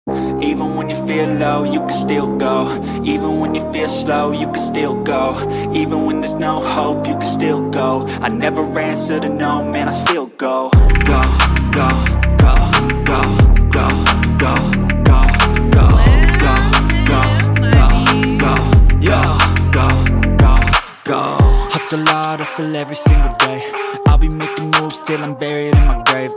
Even when you feel low, you can still go. Even when you feel slow, you can still go. Even when there's no hope, you can still go. I never answer to no, man, I still go. Go, go, go, go, go, go, go, go, go, go, go, go, go, go. Hustle hard, hustle every single day. I'll be making moves till I'm buried in my grave.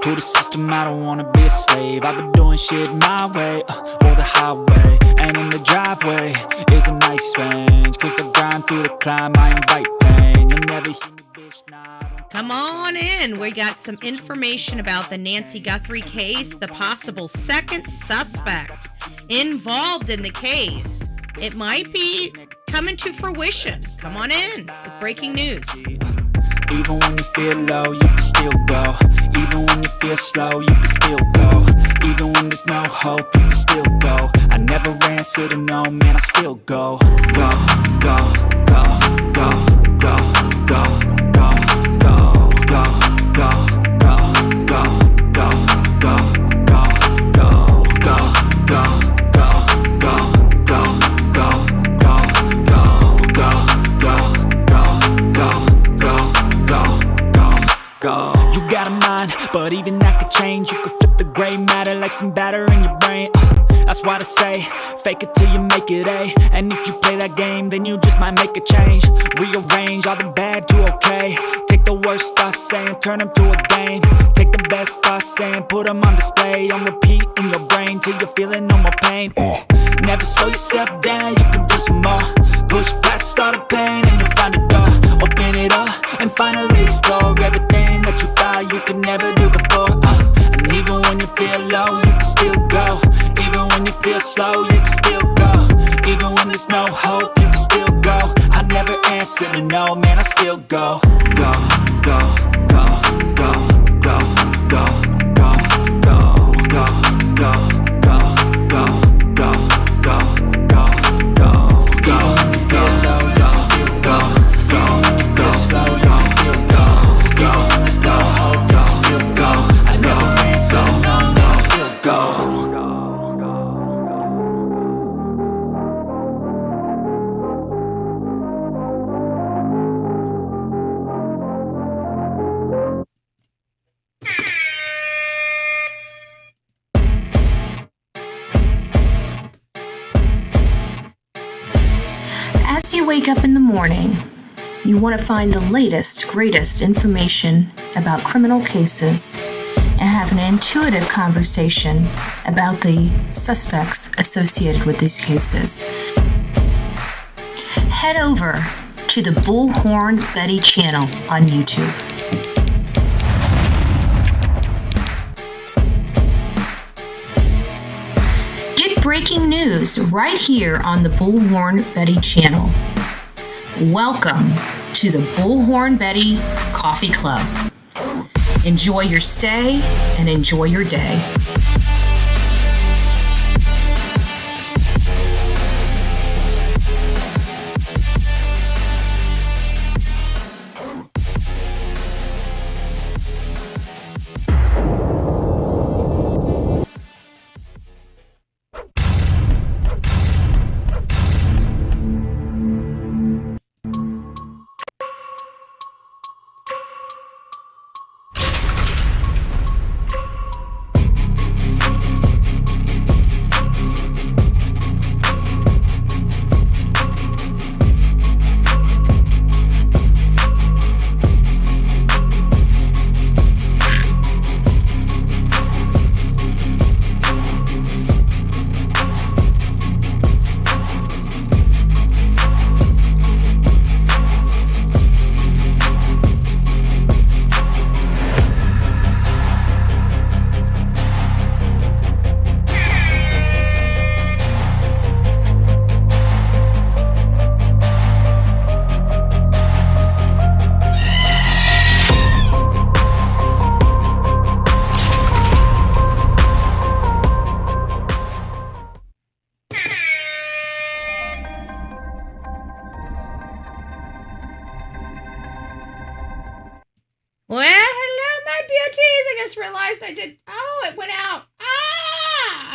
To the system, I don't wanna be a slave. I've been doing shit my way, or the highway. And in the driveway is a nice range. Cause I grind through the climb, I invite pain. You'll never hear me, bitch, nah. Come on in. We got some information about the Nancy Guthrie case, the possible second suspect involved in the case. It might be coming to fruition. Come on in with breaking news. Even when you feel low, you can still go. Even when you feel slow, you can still go. Even when there's no hope, you can still go. I never answer to no, man, I still go. Go, go, go, go, go, go, go, go, go, go, go, go, go, go, go, go, go. You got a mind, but even that could change. You could flip the gray matter like some batter in your brain. That's why I say, fake it till you make it A. And if you play that game, then you just might make a change. Rearrange all the bad to okay. Take the worst thoughts saying, turn them to a game. Take the best thoughts saying, put them on display. On repeat in your brain till you're feeling no more pain. Never slow yourself down, you can do some more. Push past all the pain and you'll find a door. Open it up and finally explore everything that you thought you could never do before. And even when you feel low, you can still go. Even when you feel slow, you can still go. Even when there's no hope, you can still go. I never answer to no, man, I still go. Go, go, go, go, go, go, go, go, go, go, go, go, go, go, go, go, go. Even when you feel low, you can still go. Even when you feel slow, you can still go. Even when there's no hope, you can still go. I never answer to no, man, I still go. As you wake up in the morning, you want to find the latest, greatest information about criminal cases and have an intuitive conversation about the suspects associated with these cases. Head over to the Bullhorn Betty channel on YouTube. Get breaking news right here on the Bullhorn Betty channel. Welcome to the Bullhorn Betty Coffee Club. Enjoy your stay and enjoy your day.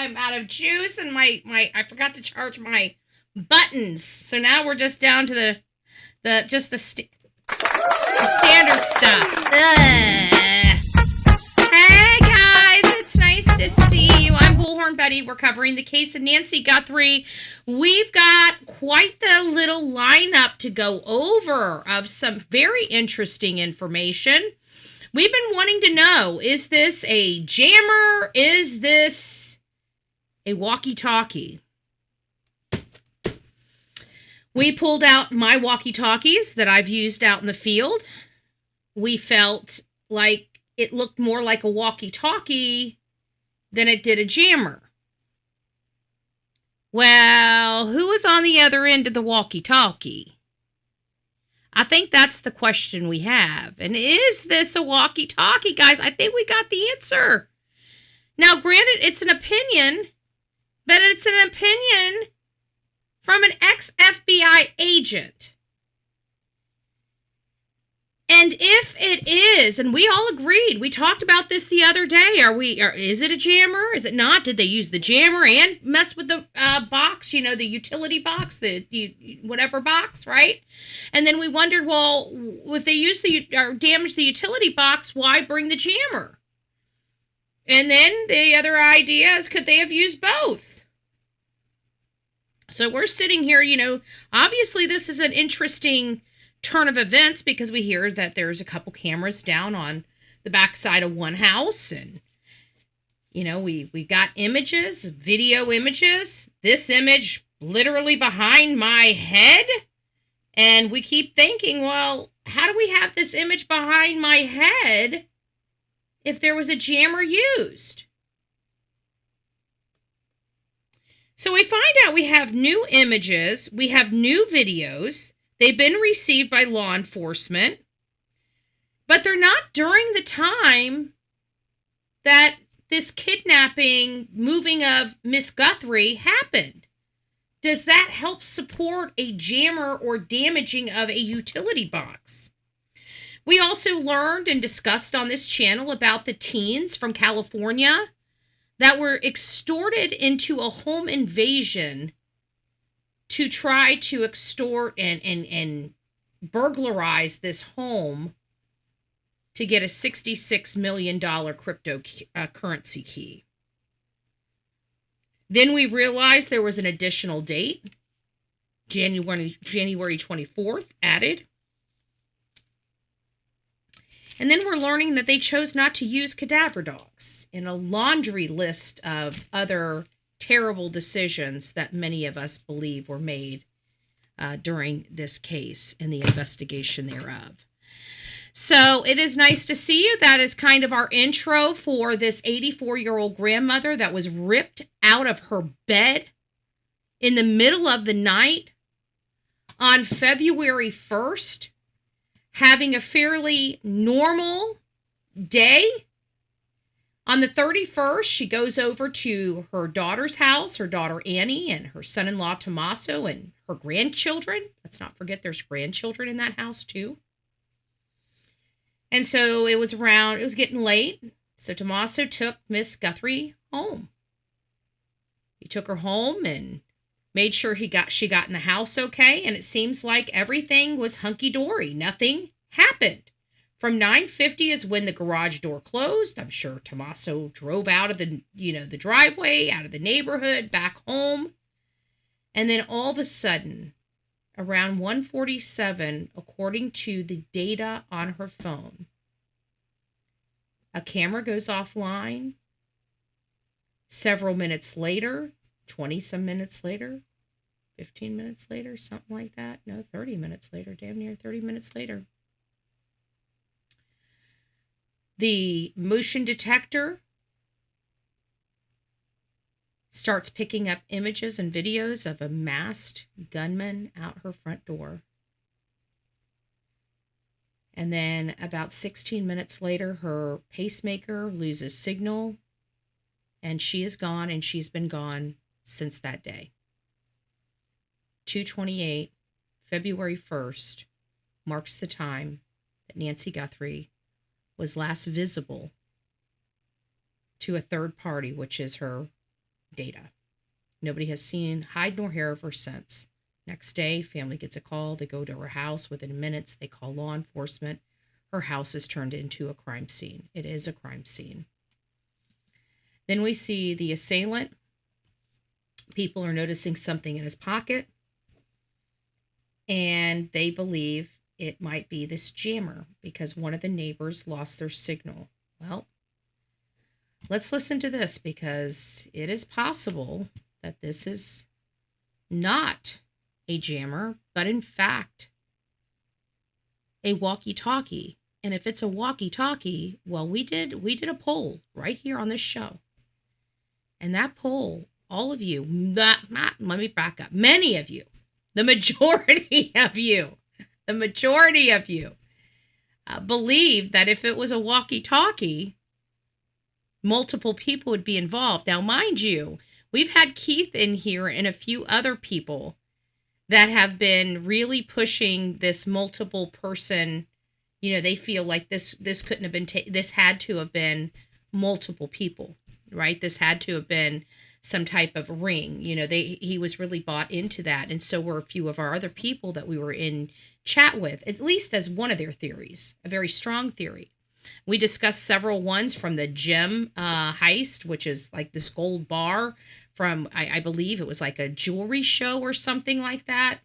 I'm out of juice, and I forgot to charge my buttons. So now we're just down to the standard stuff. Ugh. Hey guys, it's nice to see you. I'm Bullhorn Betty. We're covering the case of Nancy Guthrie. We've got quite the little lineup to go over of some very interesting information. We've been wanting to know, is this a jammer? Is this a walkie-talkie? We pulled out my walkie-talkies that I've used out in the field. We felt like it looked more like a walkie-talkie than it did a jammer. Well, who was on the other end of the walkie-talkie? I think that's the question we have. And is this a walkie-talkie, guys? I think we got the answer. Now, granted, it's an opinion, but it's an opinion from an ex-FBI agent. And if it is, and we all agreed, we talked about this the other day, is it a jammer? Is it not? Did they use the jammer and mess with the box, the utility box, whatever box, right? And then we wondered, well, if they used or damaged the utility box, why bring the jammer? And then the other idea is, could they have used both? So we're sitting here, obviously this is an interesting turn of events because we hear that there's a couple cameras down on the backside of one house, and we got images, video images, this image literally behind my head, and we keep thinking, well, how do we have this image behind my head if there was a jammer used? So we find out we have new images, we have new videos. They've been received by law enforcement, but they're not during the time that this kidnapping, moving of Miss Guthrie happened. Does that help support a jammer or damaging of a utility box? We also learned and discussed on this channel about the teens from California that were extorted into a home invasion to try to extort and burglarize this home to get a $66 million cryptocurrency key. Then we realized there was an additional date, January 24th, added. And then we're learning that they chose not to use cadaver dogs in a laundry list of other terrible decisions that many of us believe were made during this case and the investigation thereof. So it is nice to see you. That is kind of our intro for this 84-year-old grandmother that was ripped out of her bed in the middle of the night on February 1st, having a fairly normal day. On the 31st, she goes over to her daughter's house, her daughter Annie, and her son-in-law Tommaso, and her grandchildren. Let's not forget there's grandchildren in that house too. And so it was getting late, so Tommaso took Miss Guthrie home. He took her home and made sure she got in the house okay, and it seems like everything was hunky-dory. Nothing happened. From 9:50 is when the garage door closed. I'm sure Tommaso drove out of the driveway, out of the neighborhood, back home. And then all of a sudden, around 1:47, according to the data on her phone, a camera goes offline. Several minutes later, 20-some minutes later, 15 minutes later, something like that. No, 30 minutes later, damn near 30 minutes later. The motion detector starts picking up images and videos of a masked gunman out her front door. And then about 16 minutes later, her pacemaker loses signal, and she is gone, and she's been gone since that day. 2:28, February 1st, marks the time that Nancy Guthrie was last visible to a third party, which is her data. Nobody has seen hide nor hair of her since. Next day, family gets a call. They go to her house. Within minutes, they call law enforcement. Her house is turned into a crime scene. It is a crime scene. Then we see the assailant. People are noticing something in his pocket, and they believe it might be this jammer because one of the neighbors lost their signal. Well, let's listen to this because it is possible that this is not a jammer, but in fact, a walkie-talkie. And if it's a walkie-talkie, well, we did a poll right here on this show. And that poll, all of you, let me back up, many of you, the majority of you believe that if it was a walkie-talkie, multiple people would be involved. Now, mind you, we've had Keith in here and a few other people that have been really pushing this multiple person. You know, they feel like this couldn't have been, this had to have been multiple people, right? This had to have been some type of ring. You know, he was really bought into that. And so were a few of our other people that we were in chat with, at least as one of their theories, a very strong theory. We discussed several ones from the gem heist, which is like this gold bar from, I believe it was like a jewelry show or something like that.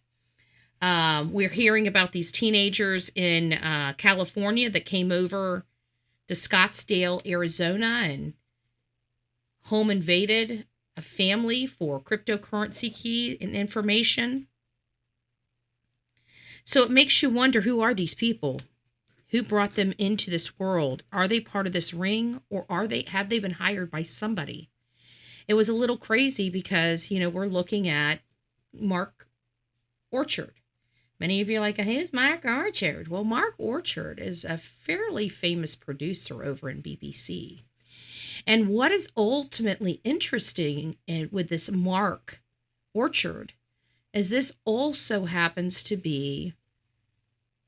We're hearing about these teenagers in California that came over to Scottsdale, Arizona, and home invaded a family for cryptocurrency key and information. So it makes you wonder, who are these people? Who brought them into this world? Are they part of this ring, or have they been hired by somebody? It was a little crazy because, you know, we're looking at Mark Orchard. Many of you are like, who's Mark Orchard? Well, Mark Orchard is a fairly famous producer over in BBC. And what is ultimately interesting with this Mark Orchard is this also happens to be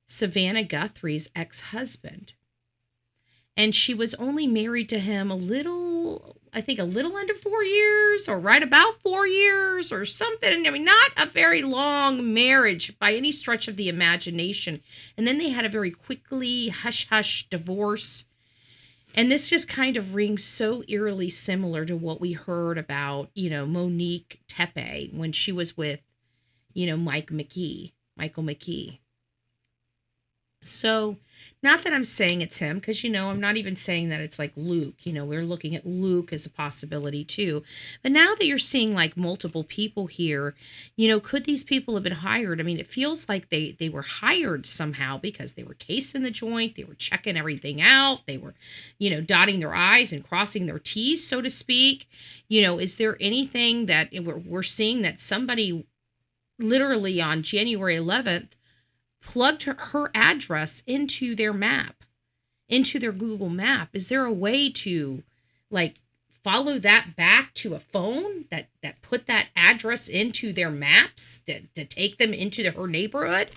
Savannah Guthrie's ex-husband. And she was only married to him a little under 4 years, or right about 4 years or something. I mean, not a very long marriage by any stretch of the imagination. And then they had a very quickly hush-hush divorce. And this just kind of rings so eerily similar to what we heard about, you know, Monique Tepe when she was with, you know, Michael McKee. So, not that I'm saying it's him, because, you know, I'm not even saying that it's like Luke. You know, we're looking at Luke as a possibility too. But now that you're seeing like multiple people here, you know, could these people have been hired? I mean, it feels like they were hired somehow because they were casing the joint. They were checking everything out. They were, you know, dotting their I's and crossing their T's, so to speak. You know, is there anything that we're seeing that somebody literally on January 11th plugged her address into their map, into their Google map? Is there a way to like follow that back to a phone that put that address into their maps to take them into her neighborhood?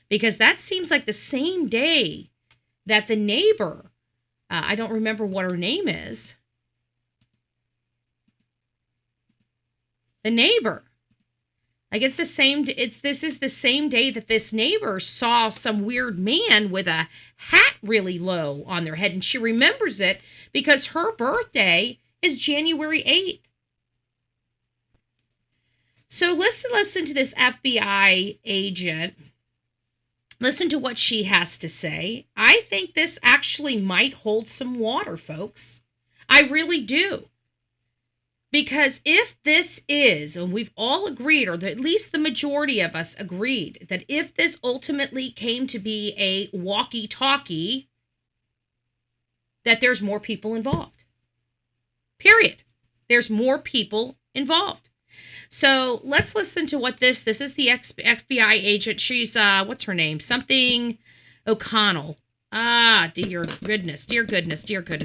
Because that seems like the same day that the neighbor, I don't remember what her name is, the neighbor, like this is the same day that this neighbor saw some weird man with a hat really low on their head. And she remembers it because her birthday is January 8th. So listen to this FBI agent. Listen to what she has to say. I think this actually might hold some water, folks. I really do. Because if this is, and we've all agreed, or at least the majority of us agreed, that if this ultimately came to be a walkie-talkie, that there's more people involved. Period. There's more people involved. So let's listen to what this is the FBI agent. She's, what's her name? Something O'Connell. Ah, dear goodness.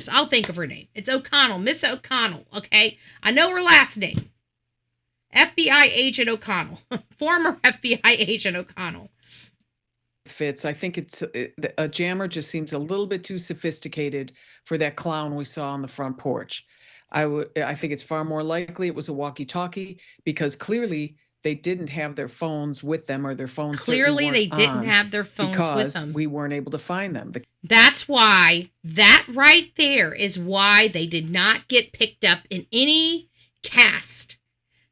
I'll think of her name. It's O'Connell, Miss O'Connell, okay? I know her last name. FBI agent O'Connell. Former FBI agent O'Connell. Fits. I think a jammer just seems a little bit too sophisticated for that clown we saw on the front porch. I think it's far more likely it was a walkie-talkie, because clearly they didn't have their phones with them, or their phones Clearly, certainly they weren't didn't on, have their phones with because them. we weren't able to find them. That's why, that right there is why they did not get picked up in any cast.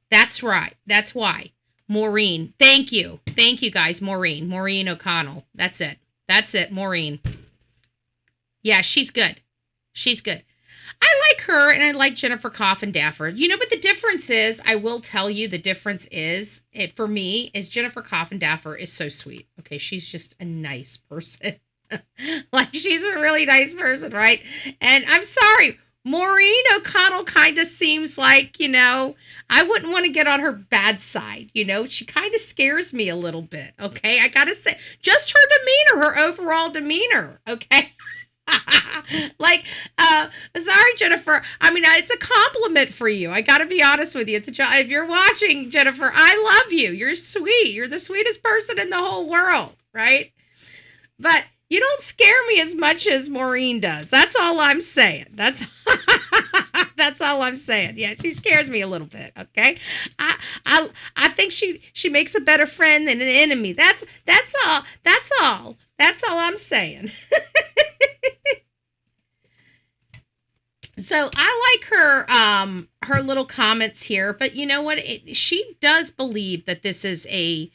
That's right. That's why. Maureen. Thank you. Thank you, guys. Maureen O'Connell. That's it, Maureen. Yeah, she's good. She's good. I like her, and I like Jennifer Coffindaffer. You know what the difference is? I will tell you the difference is, for me, is Jennifer Coffindaffer is so sweet. Okay, she's just a nice person. Like, she's a really nice person, right? And I'm sorry, Maureen O'Connell kind of seems like, I wouldn't want to get on her bad side. She kind of scares me a little bit. Okay, I gotta say, just her demeanor, her overall demeanor. Okay. Like, sorry, Jennifer. I mean, it's a compliment for you. I gotta be honest with you. If you're watching, Jennifer, I love you. You're sweet. You're the sweetest person in the whole world, right? But you don't scare me as much as Maureen does. That's all I'm saying. That's all I'm saying. Yeah, she scares me a little bit. Okay, I think she makes a better friend than an enemy. That's all. That's all I'm saying. So I like her little comments here, but you know what? She does believe that this is a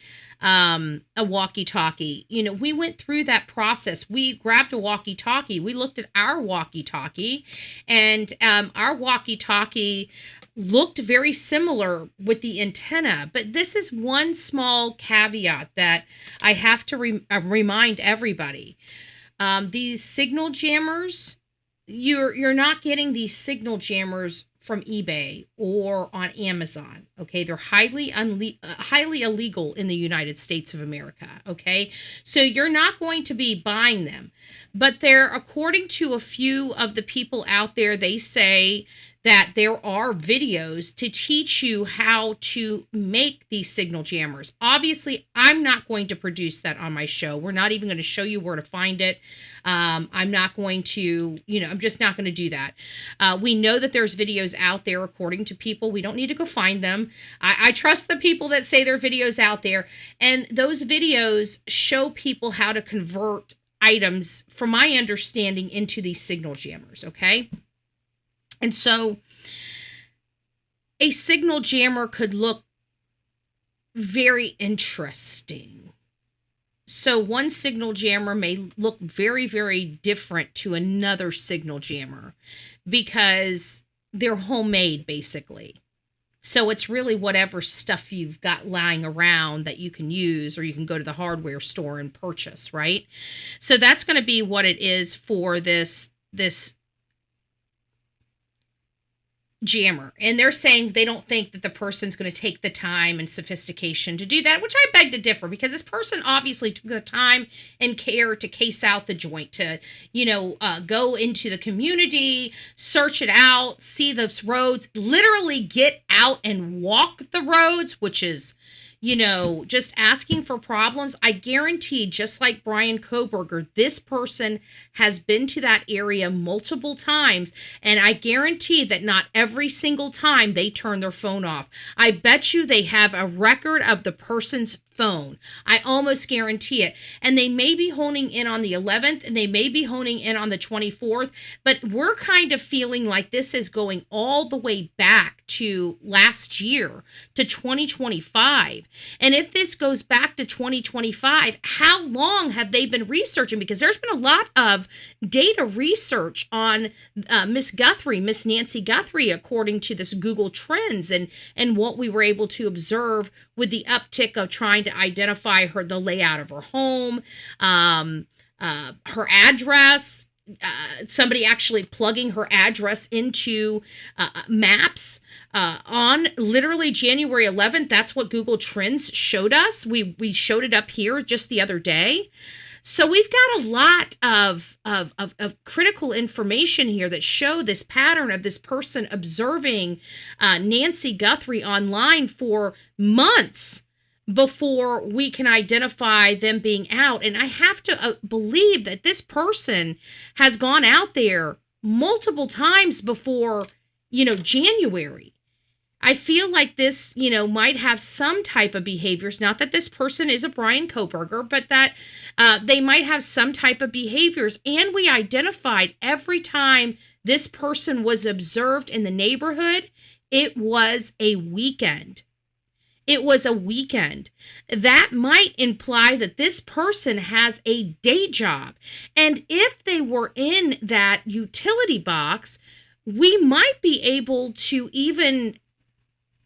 walkie-talkie. We went through that process. We grabbed a walkie-talkie. We looked at our walkie-talkie, and our walkie-talkie looked very similar with the antenna. But this is one small caveat that I have to remind everybody. These signal jammers, you're not getting these signal jammers from eBay or on Amazon. Okay, they're highly illegal in the United States of America. Okay, so you're not going to be buying them, but they're, according to a few of the people out there, they say that there are videos to teach you how to make these signal jammers. Obviously, I'm not going to produce that on my show. We're not even going to show you where to find it. I'm not going to, I'm just not going to do that. We know that there's videos out there, according to people. We don't need to go find them. I trust the people that say there are videos out there. And those videos show people how to convert items, from my understanding, into these signal jammers, okay? And so a signal jammer could look very interesting. So one signal jammer may look very, very different to another signal jammer because they're homemade, basically. So it's really whatever stuff you've got lying around that you can use, or you can go to the hardware store and purchase, right? So that's going to be what it is for this jammer. And they're saying they don't think that the person's going to take the time and sophistication to do that, which I beg to differ, because this person obviously took the time and care to case out the joint, to go into the community, search it out, see those roads, literally get out and walk the roads, which is just asking for problems. I guarantee, just like Brian Koberger, this person has been to that area multiple times, and I guarantee that not every single time they turn their phone off. I bet you they have a record of the person's phone. I almost guarantee it. And they may be honing in on the 11th, and they may be honing in on the 24th, but we're kind of feeling like this is going all the way back to last year, to 2025. And if this goes back to 2025, how long have they been researching? Because there's been a lot of data research on Miss Nancy Guthrie, according to this Google Trends, and what we were able to observe with the uptick of trying to identify the layout of her home, her address, somebody actually plugging her address into maps on literally January 11th. That's what Google Trends showed us. We showed it up here just the other day. So we've got a lot of critical information here that show this pattern of this person observing Nancy Guthrie online for months before we can identify them being out. And I have to believe that this person has gone out there multiple times before January. I feel like this, might have some type of behaviors. Not that this person is a Brian Koberger, but that they might have some type of behaviors. And we identified every time this person was observed in the neighborhood, it was a weekend. It was a weekend. That might imply that this person has a day job. And if they were in that utility box, we might be able to even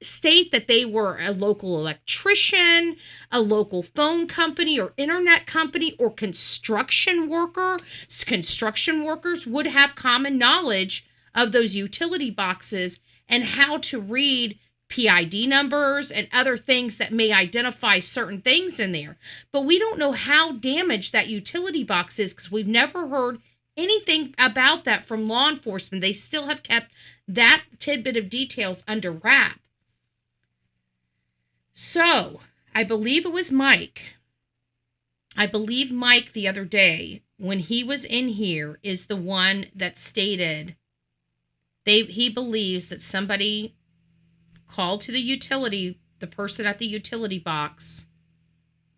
state that they were a local electrician, a local phone company or internet company, or construction worker. Construction workers would have common knowledge of those utility boxes and how to read PID numbers and other things that may identify certain things in there. But we don't know how damaged that utility box is because we've never heard anything about that from law enforcement. They still have kept that tidbit of details under wrap. So, I believe it was Mike. I believe Mike the other day, when he was in here, is the one that stated he believes that somebody called to the person at the utility box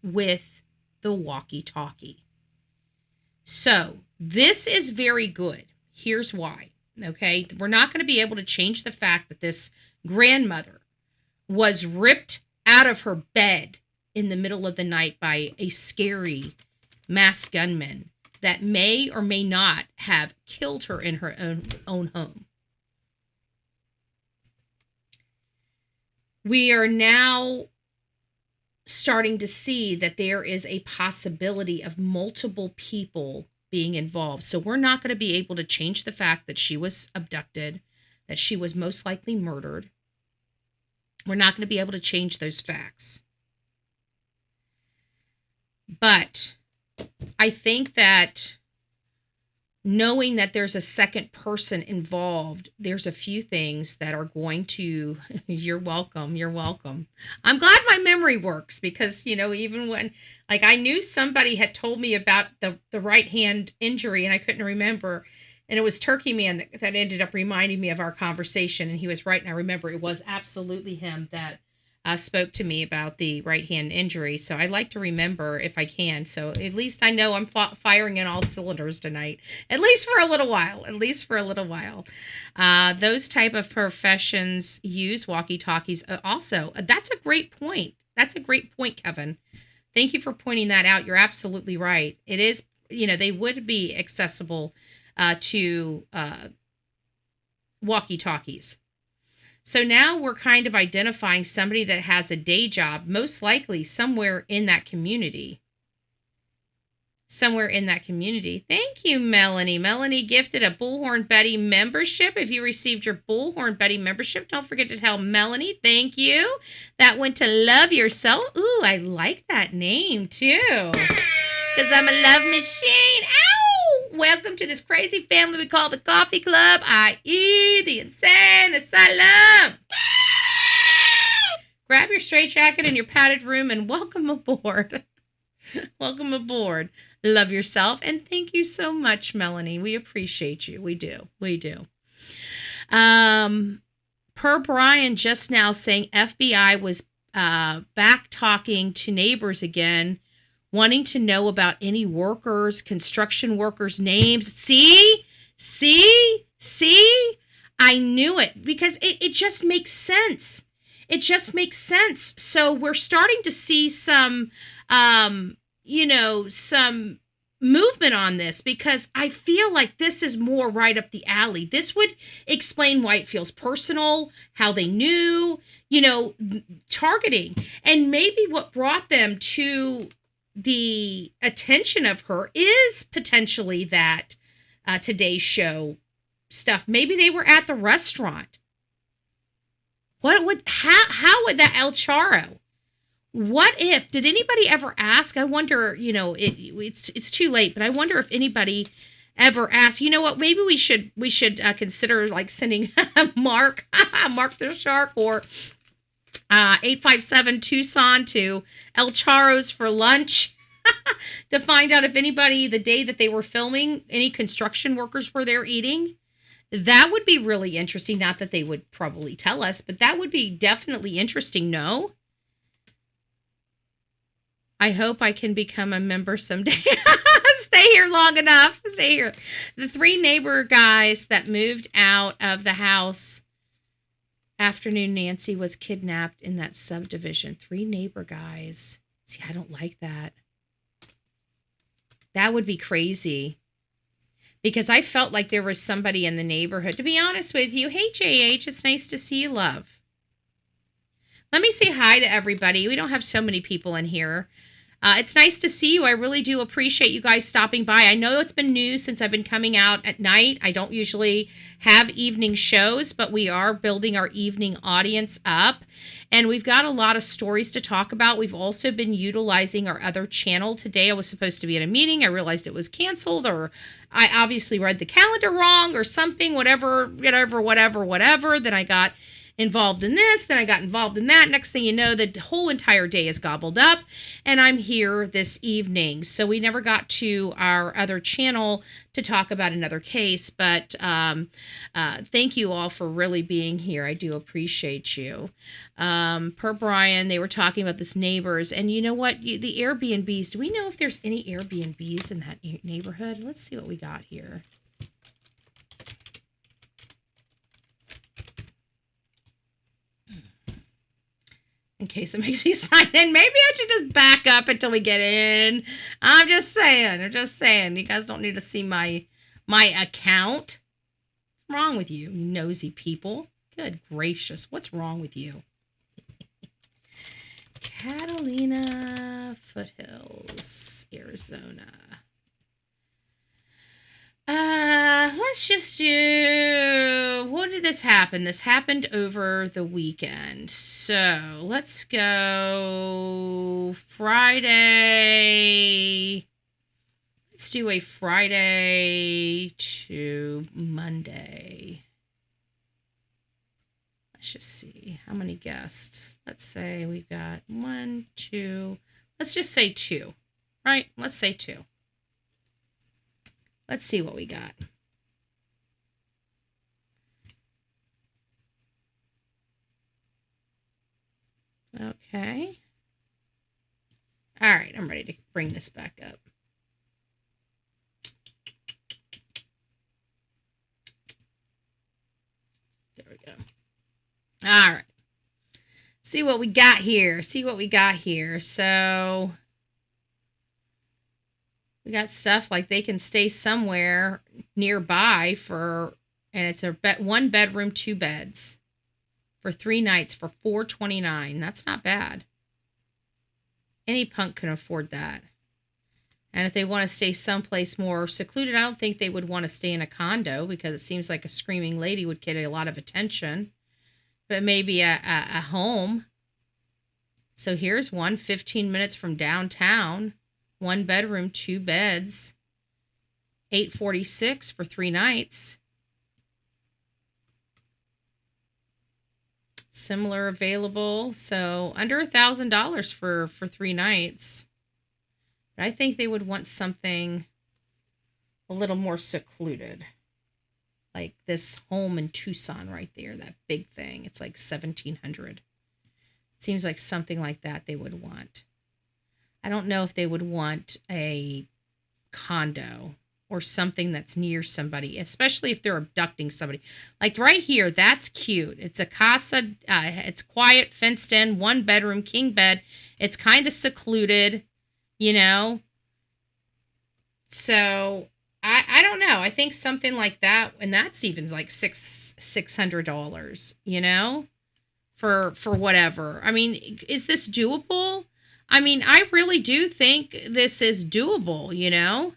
with the walkie-talkie. So, this is very good. Here's why. Okay? We're not going to be able to change the fact that this grandmother was ripped out of her bed in the middle of the night by a scary masked gunman that may or may not have killed her in her own home. We are now starting to see that there is a possibility of multiple people being involved. So we're not going to be able to change the fact that she was abducted, that she was most likely murdered. We're not going to be able to change those facts. But I think that knowing that there's a second person involved, there's a few things that are going to, you're welcome. I'm glad my memory works because, even when, I knew somebody had told me about the right hand injury and I couldn't remember. And it was Turkey Man that ended up reminding me of our conversation. And he was right. And I remember it was absolutely him that spoke to me about the right hand injury. So I like to remember if I can. So at least I know I'm firing in all cylinders tonight, at least for a little while, those type of professions use walkie-talkies also. That's a great point. Kevin. Thank you for pointing that out. You're absolutely right. It is, they would be accessible to walkie-talkies. So now we're kind of identifying somebody that has a day job, most likely somewhere in that community. Thank you, Melanie. Melanie gifted a Bullhorn Betty membership. If you received your Bullhorn Betty membership, don't forget to tell Melanie, thank you. That went to Love Yourself. Ooh, I like that name too. Because I'm a love machine. Ow! Welcome to this crazy family we call the Coffee Club, i.e. the Insane Asylum. Grab your straitjacket in your padded room and welcome aboard. Welcome aboard. Love yourself. And thank you so much, Melanie. We appreciate you. We do. Per Brian just now saying FBI was back talking to neighbors again, wanting to know about any workers, construction workers' names. See? I knew it because it just makes sense. So we're starting to see some, some movement on this because I feel like this is more right up the alley. This would explain why it feels personal, how they knew, targeting, and maybe what brought them to the attention of her is potentially that Today Show stuff. Maybe they were at the restaurant. How would that El Charo? What if, did anybody ever ask? I wonder, it's too late, but I wonder if anybody ever asked, you know what, maybe we should consider sending Mark the Shark or 857 Tucson to El Charo's for lunch to find out if anybody, the day that they were filming, any construction workers were there eating. That would be really interesting. Not that they would probably tell us, but that would be definitely interesting. No? I hope I can become a member someday. Stay here long enough. Stay here. The 3 neighbor guys that moved out of the house afternoon Nancy was kidnapped in that subdivision. 3 neighbor guys. See, I don't like that. That would be crazy. Because I felt like there was somebody in the neighborhood. To be honest with you, hey, JH, it's nice to see you, love. Let me say hi to everybody. We don't have so many people in here. It's nice to see you. I really do appreciate you guys stopping by. I know it's been new since I've been coming out at night. I don't usually have evening shows, but we are building our evening audience up. And we've got a lot of stories to talk about. We've also been utilizing our other channel. Today I was supposed to be at a meeting. I realized it was canceled, or I obviously read the calendar wrong or something, whatever. Then I got involved in this, then I got involved in that. Next thing you know, the whole entire day is gobbled up, and I'm here this evening. So we never got to our other channel to talk about another case, but thank you all for really being here. I do appreciate you. Per Brian, they were talking about this neighbors, and you know what? The Airbnbs, do we know if there's any Airbnbs in that neighborhood? Let's see what we got here. In case it makes me sign in. Maybe I should just back up until we get in. I'm just saying. You guys don't need to see my account. What's wrong with you, nosy people? Good gracious. What's wrong with you? Catalina Foothills, Arizona. Let's just do, what did this happen? This happened over the weekend. So let's go Friday. Let's do a Friday to Monday. Let's just see how many guests. Let's say we've got 1, 2. Let's just say 2, right? Let's say 2. Let's see what we got. Okay. All right, I'm ready to bring this back up. There we go. All right. See what we got here. So we got stuff like they can stay somewhere nearby and it's a 1 bedroom, 2 beds for 3 nights for $429. That's not bad. Any punk can afford that. And if they want to stay someplace more secluded, I don't think they would want to stay in a condo because it seems like a screaming lady would get a lot of attention. But maybe a home. So here's one, 15 minutes from downtown. 1 bedroom, 2 beds. $846 for 3 nights. Similar available. So under $1,000 for 3 nights. But I think they would want something a little more secluded. Like this home in Tucson right there, that big thing. It's like $1,700. It seems like something like that they would want. I don't know if they would want a condo or something that's near somebody, especially if they're abducting somebody. Like right here, that's cute. It's a casa. It's quiet, fenced in, 1 bedroom, king bed. It's kind of secluded, you know. So I don't know. I think something like that, and that's even like $600, you know, for whatever. I mean, is this doable? I mean, I really do think this is doable, you know.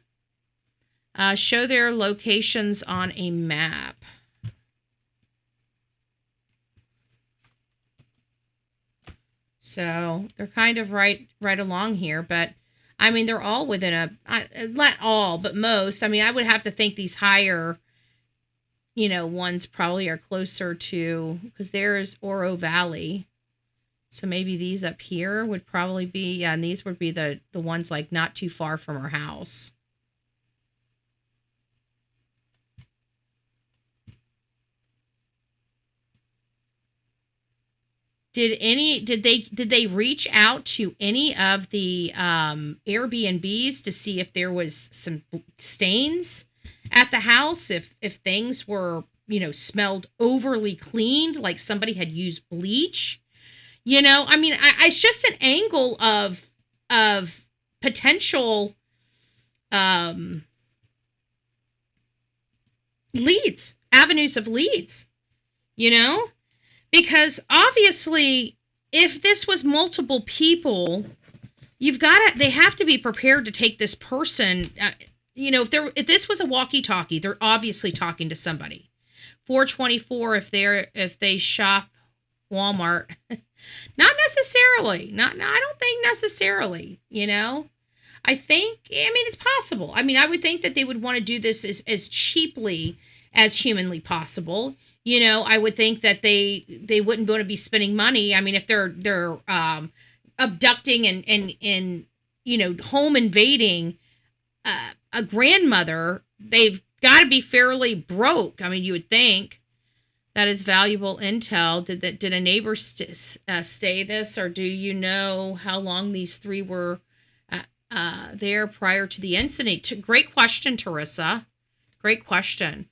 Show their locations on a map. So they're kind of right along here, but I mean, they're all within not all, but most. I mean, I would have to think these higher, you know, ones probably are closer to, because there's Oro Valley. So maybe these up here would probably be, yeah, and these would be the ones like not too far from our house. Did they reach out to any of the Airbnbs to see if there was some stains at the house, if things were, smelled overly cleaned, like somebody had used bleach? I mean, it's just an angle of potential avenues of leads, because obviously if this was multiple people, they have to be prepared to take this person. If this was a walkie-talkie, they're obviously talking to somebody. 424, if they shop Walmart, not necessarily. I don't think necessarily. I think. It's possible. I would think that they would want to do this as cheaply as humanly possible. I would think that they wouldn't want to be spending money. If they're abducting and home invading a grandmother, they've got to be fairly broke. You would think. That is valuable intel. Did a neighbor stay this, or do you know how long these three were there prior to the incident? Great question, Teresa. Great question.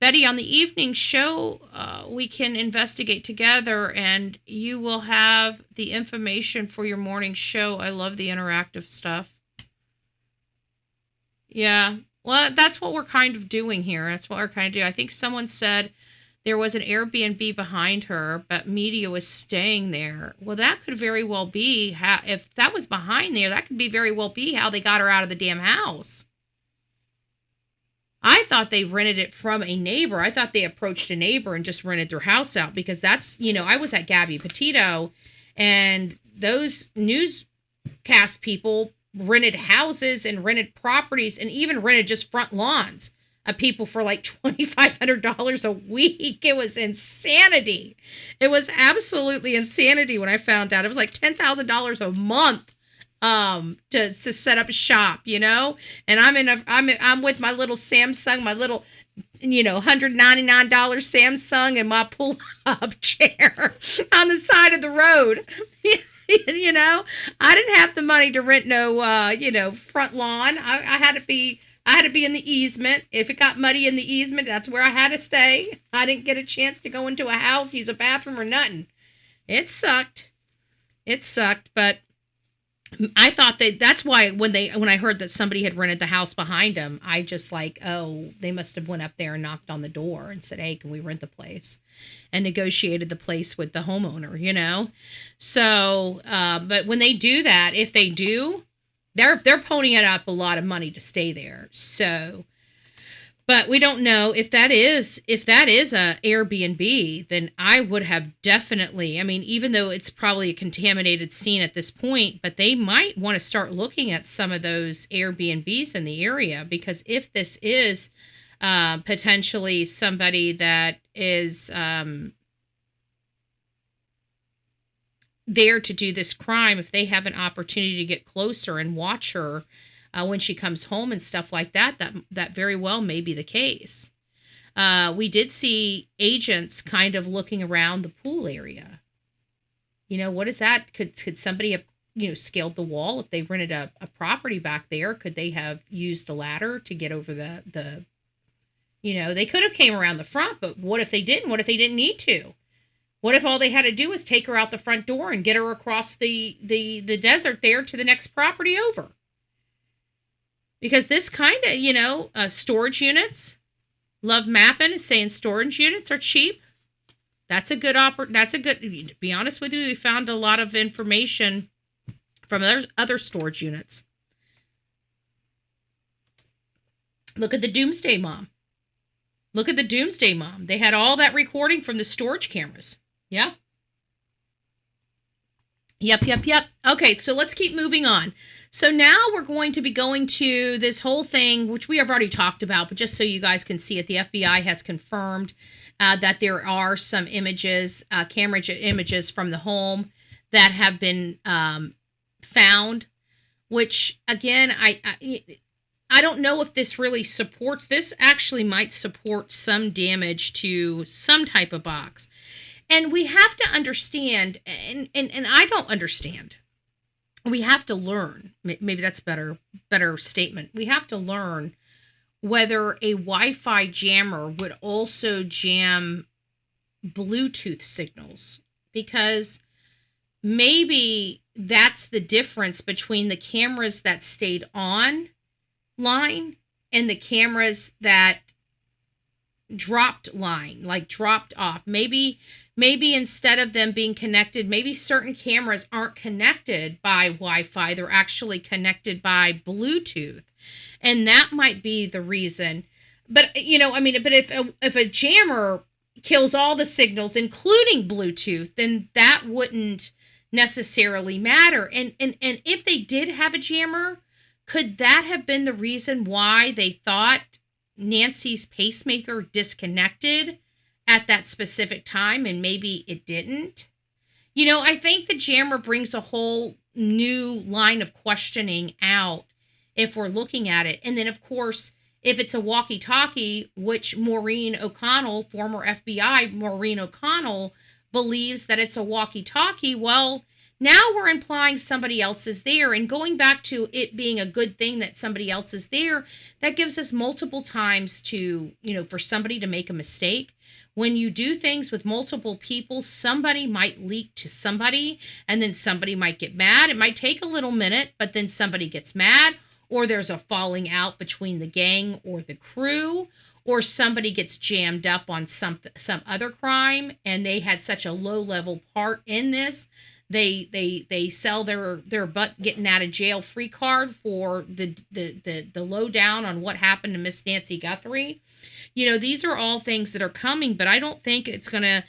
Betty, on the evening show, we can investigate together, and you will have the information for your morning show. I love the interactive stuff. Yeah, well, that's what we're kind of doing here. That's what we're kind of doing. I think someone said there was an Airbnb behind her, but media was staying there. Well, that could very well be if that was behind there, that could be very well be how they got her out of the damn house. I thought they rented it from a neighbor. I thought they approached a neighbor and just rented their house out, because that's, I was at Gabby Petito, and those newscast people rented houses and rented properties and even rented just front lawns of people for like $2,500 a week. It was insanity. It was absolutely insanity when I found out. It was like $10,000 a month to set up a shop, and I'm with my little Samsung, my little, $199 Samsung and my pull-up chair on the side of the road. I didn't have the money to rent no, front lawn. I had to be in the easement. If it got muddy in the easement, that's where I had to stay. I didn't get a chance to go into a house, use a bathroom or nothing. It sucked, but I thought that's why when I heard that somebody had rented the house behind them, I just they must have went up there and knocked on the door and said, hey, can we rent the place? And negotiated the place with the homeowner, So, but when they do that, if they do, they're ponying up a lot of money to stay there. So, but we don't know if that is a Airbnb, then I would have definitely, even though it's probably a contaminated scene at this point, but they might want to start looking at some of those Airbnbs in the area, because if this is potentially somebody that is there to do this crime, if they have an opportunity to get closer and watch her when she comes home and stuff like that, that very well may be the case. We did see agents kind of looking around the pool area. What is that? Could somebody have, scaled the wall? If they rented a property back there, could they have used a ladder to get over the they could have came around the front, but what if they didn't? What if they didn't need to? What if all they had to do was take her out the front door and get her across the desert there to the next property over? Because this kind of, storage units, Love Mappin is saying storage units are cheap. To be honest with you, we found a lot of information from other storage units. Look at the Doomsday Mom. They had all that recording from the storage cameras. Yeah. Yep. Okay, so let's keep moving on. So now we're going to be going to this whole thing, which we have already talked about, but just so you guys can see it, the FBI has confirmed that there are some images, camera images from the home that have been found, which, again, I don't know if this really supports. This actually might support some damage to some type of box. And we have to understand, and I don't understand. We have to learn. Maybe that's better statement. We have to learn whether a Wi-Fi jammer would also jam Bluetooth signals, because maybe that's the difference between the cameras that stayed online and the cameras that dropped line, like dropped off. Maybe instead of them being connected, maybe certain cameras aren't connected by Wi-Fi, they're actually connected by Bluetooth. And that might be the reason. But but if a jammer kills all the signals, including Bluetooth, then that wouldn't necessarily matter. And if they did have a jammer, could that have been the reason why they thought Nancy's pacemaker disconnected at that specific time and maybe it didn't? I think the jammer brings a whole new line of questioning out if we're looking at it. And then, of course, if it's a walkie-talkie, which Maureen O'Connell, former FBI Maureen O'Connell, believes that it's a walkie-talkie, well, now we're implying somebody else is there. And going back to it being a good thing that somebody else is there, that gives us multiple times to, for somebody to make a mistake. When you do things with multiple people, somebody might leak to somebody, and then somebody might get mad. It might take a little minute, but then somebody gets mad, or there's a falling out between the gang or the crew, or somebody gets jammed up on some other crime, and they had such a low-level part in this. They sell their butt getting out of jail free card for the lowdown on what happened to Miss Nancy Guthrie. These are all things that are coming, but I don't think it's gonna.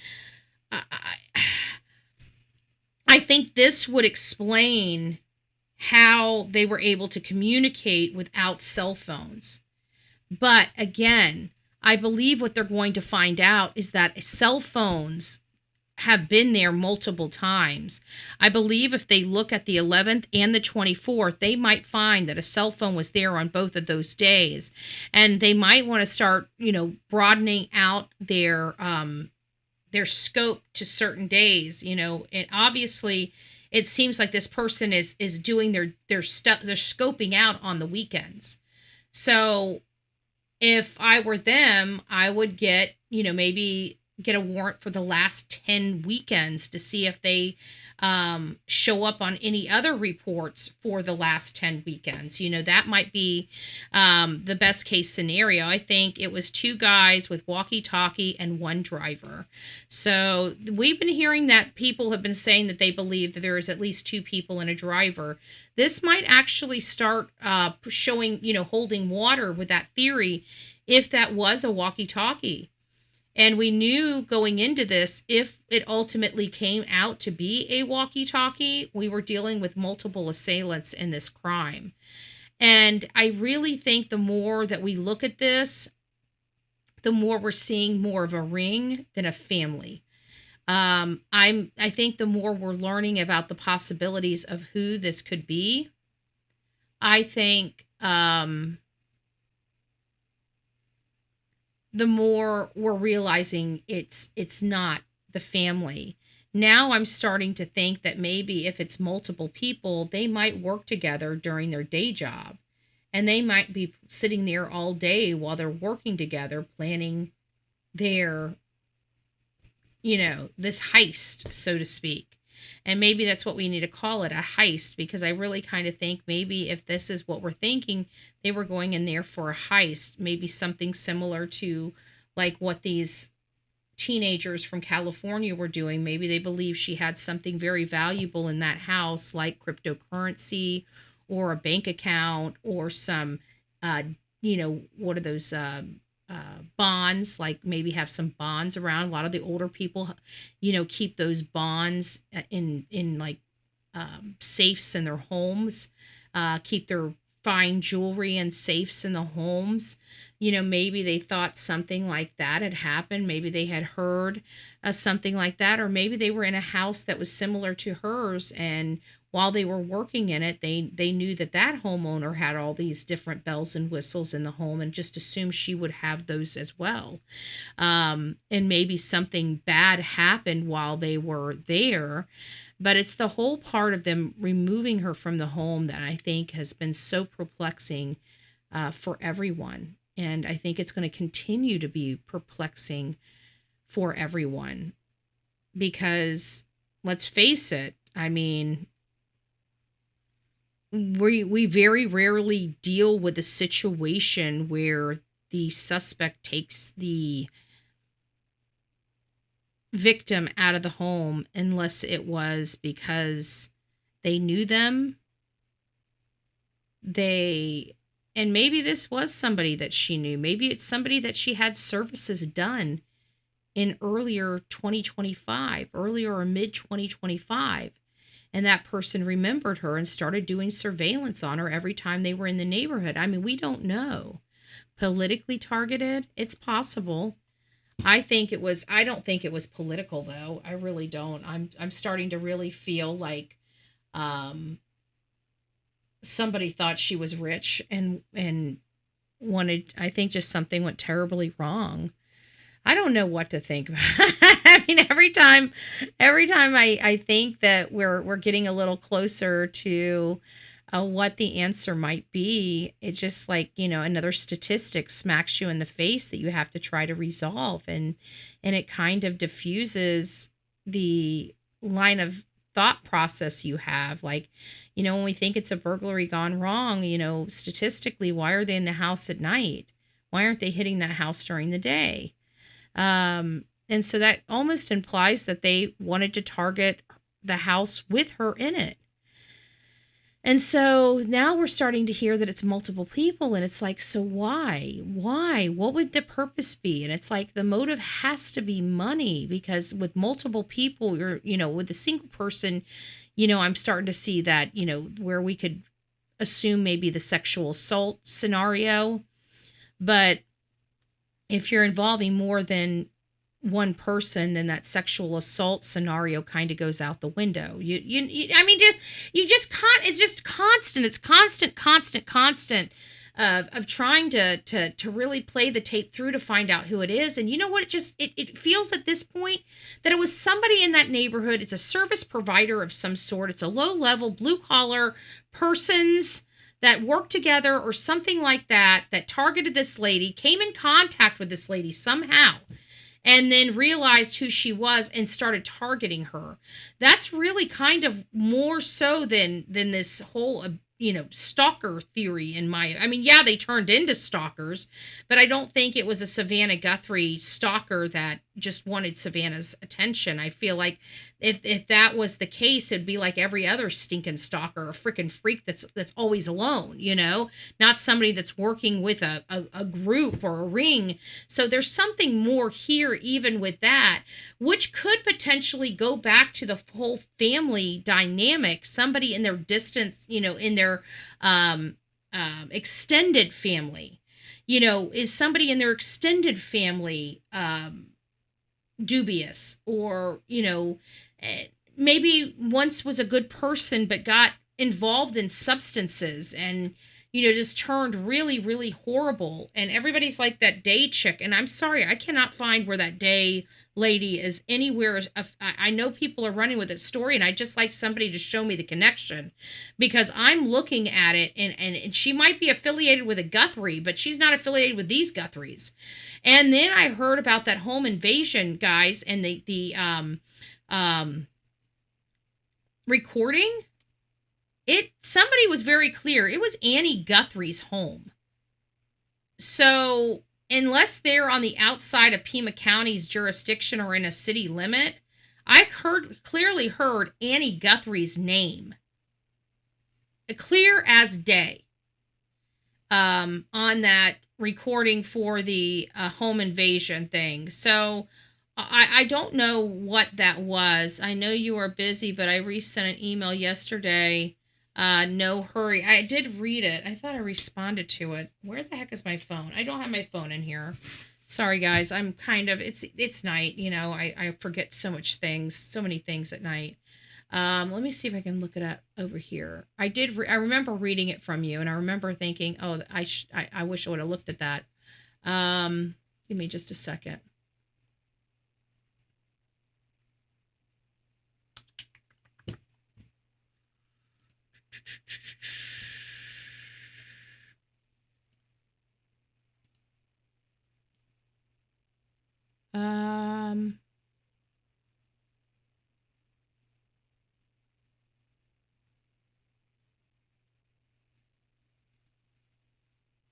I think this would explain how they were able to communicate without cell phones. But again, I believe what they're going to find out is that cell phones have been there multiple times. I believe if they look at the 11th and the 24th, they might find that a cell phone was there on both of those days. And they might want to start, broadening out their scope to certain days, and obviously it seems like this person is doing their stuff, they're scoping out on the weekends. So if I were them, I would get, maybe get a warrant for the last 10 weekends to see if they show up on any other reports for the last 10 weekends. That might be the best case scenario. I think it was 2 guys with walkie-talkie and 1 driver. So we've been hearing that people have been saying that they believe that there is at least 2 people and a driver. This might actually start showing, holding water with that theory if that was a walkie-talkie. And we knew going into this, if it ultimately came out to be a walkie-talkie, we were dealing with multiple assailants in this crime. And I really think the more that we look at this, the more we're seeing more of a ring than a family. I think the more we're learning about the possibilities of who this could be, I think the more we're realizing it's not the family. Now I'm starting to think that maybe if it's multiple people, they might work together during their day job. And they might be sitting there all day while they're working together, planning their, this heist, so to speak. And maybe that's what we need to call it, a heist, because I really kind of think maybe if this is what we're thinking, they were going in there for a heist, maybe something similar to like what these teenagers from California were doing. Maybe they believe she had something very valuable in that house, like cryptocurrency or a bank account or some, what are those bonds, like maybe have some bonds around. A lot of the older people, keep those bonds in like safes in their homes, keep their fine jewelry and safes in the homes. maybe they thought something like that had happened. Maybe they had heard something like that, or maybe they were in a house that was similar to hers, and while they were working in it, they knew that that homeowner had all these different bells and whistles in the home and just assumed she would have those as well. And maybe something bad happened while they were there. But it's the whole part of them removing her from the home that I think has been so perplexing for everyone. And I think it's going to continue to be perplexing for everyone because let's face it, I mean, we very rarely deal with a situation where the suspect takes the victim out of the home unless it was because they knew them. And maybe this was somebody that she knew. Maybe it's somebody that she had services done in earlier 2025, earlier or mid 2025. And that person remembered her and started doing surveillance on her every time they were in the neighborhood. I mean, we don't know. Politically targeted, it's possible. I don't think it was political though. I really don't. I'm starting to really feel like somebody thought she was rich and wanted, I think just something went terribly wrong. I don't know what to think about. I mean, every time I think that we're getting a little closer to what the answer might be, it's just like, another statistic smacks you in the face that you have to try to resolve. And it kind of diffuses the line of thought process you have. Like, when we think it's a burglary gone wrong, statistically, why are they in the house at night? Why aren't they hitting that house during the day? And so that almost implies that they wanted to target the house with her in it. And so now we're starting to hear that it's multiple people, and it's like, so why? What would the purpose be? And it's like the motive has to be money, because with multiple people, with a single person, I'm starting to see that, where we could assume maybe the sexual assault scenario. But if you're involving more than one person, then that sexual assault scenario kind of goes out the window. It's just constant. It's constant of trying to really play the tape through to find out who it is. And you know what? It feels at this point that it was somebody in that neighborhood. It's a service provider of some sort. It's a low level blue collar persons that worked together or something like that targeted this lady, came in contact with this lady somehow, and then realized who she was and started targeting her. That's really kind of more so than this whole, stalker theory they turned into stalkers, but I don't think it was a Savannah Guthrie stalker that just wanted Savannah's attention. I feel like if that was the case, it'd be like every other stinking stalker, a freaking freak that's always alone, not somebody that's working with a group or a ring. So there's something more here, even with that, which could potentially go back to the whole family dynamic. Somebody in their distance, in their extended family, is somebody in their extended family dubious, or maybe once was a good person but got involved in substances and just turned really, really horrible. And everybody's like that Day chick, and I'm sorry, I cannot find where that Day lady is anywhere. I know people are running with this story, and I just like somebody to show me the connection, because I'm looking at it, and she might be affiliated with a Guthrie, but she's not affiliated with these Guthries. And then I heard about that home invasion, guys, and the recording. Somebody was very clear. It was Annie Guthrie's home. So unless they're on the outside of Pima County's jurisdiction or in a city limit, I clearly heard Annie Guthrie's name, clear as day, on that recording for the home invasion thing. So I don't know what that was. I know you are busy, but I resent an email yesterday No hurry. I did read it. I thought I responded to it. Where the heck is my phone? I don't have my phone in here. Sorry guys, I'm kind of, it's night, you know, I forget so many things at night. Let me see if I can look it up over here. I remember reading it from you, and I remember thinking, oh, I wish I would have looked at that. Give me just a second.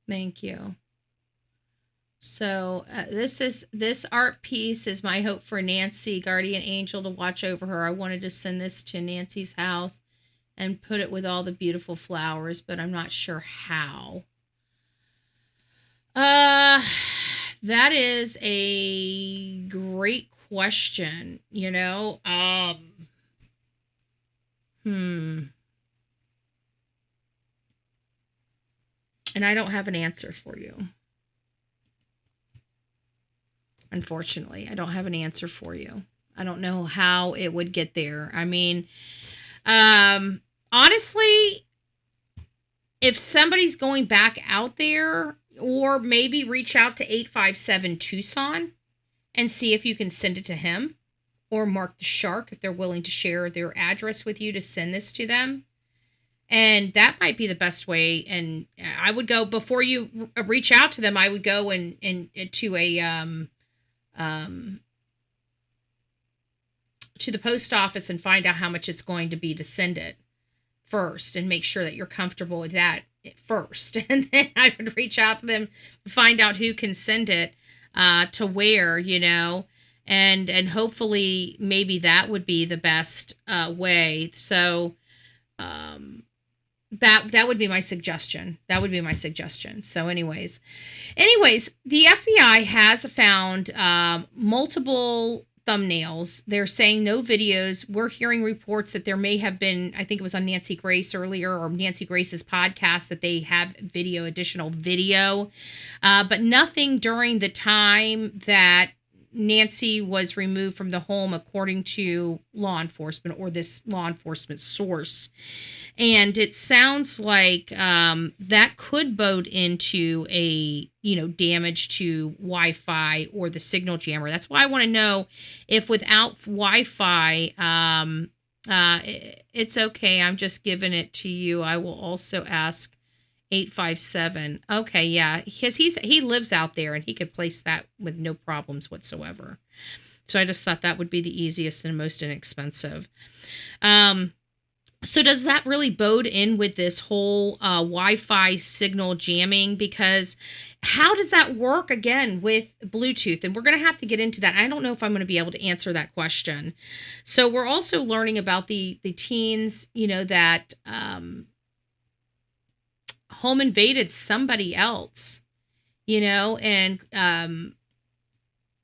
Thank you. So this art piece is my hope for Nancy, guardian angel, to watch over her. I wanted to send this to Nancy's house and put it with all the beautiful flowers, but I'm not sure how. That is a great question, you know. And I don't have an answer for you. Unfortunately, I don't have an answer for you. I don't know how it would get there. I mean, honestly, if somebody's going back out there, or maybe reach out to 857 Tucson and see if you can send it to him, or Mark the Shark if they're willing to share their address with you to send this to them. And that might be the best way. And I would go, before you reach out to them, I would go and to a to the post office and find out how much it's going to be to send it first, and make sure that you're comfortable with that first. And then I would reach out to them to find out who can send it to where, you know, and hopefully maybe that would be the best way. So that would be my suggestion. That would be my suggestion. So anyways, the FBI has found multiple thumbnails. They're saying no videos. We're hearing reports that there may have been, I think it was on Nancy Grace earlier, or Nancy Grace's podcast, that they have additional video, but nothing during the time that Nancy was removed from the home, according to law enforcement, or this law enforcement source. And it sounds like that could bode into a, you know, damage to Wi-Fi or the signal jammer. That's why I want to know if without Wi-Fi, it's okay. I'm just giving it to you. I will also ask 857. Okay, yeah, because he lives out there and he could place that with no problems whatsoever. So I just thought that would be the easiest and most inexpensive. So does that really bode in with this whole Wi-Fi signal jamming? Because how does that work again with Bluetooth? And we're going to have to get into that. I don't know if I'm going to be able to answer that question. So we're also learning about the teens, you know, that home invaded somebody else, you know, and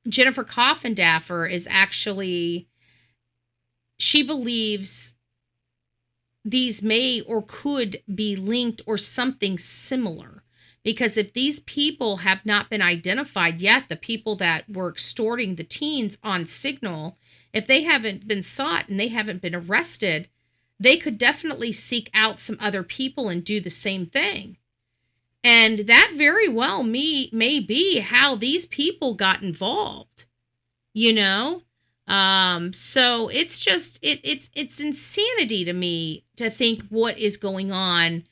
Jennifer Coffindaffer is actually, she believes these may or could be linked or something similar. Because if these people have not been identified yet, the people that were extorting the teens on Signal, if they haven't been sought and they haven't been arrested, they could definitely seek out some other people and do the same thing. And that very well may be how these people got involved, you know? So it's just, it's insanity to me to think what is going on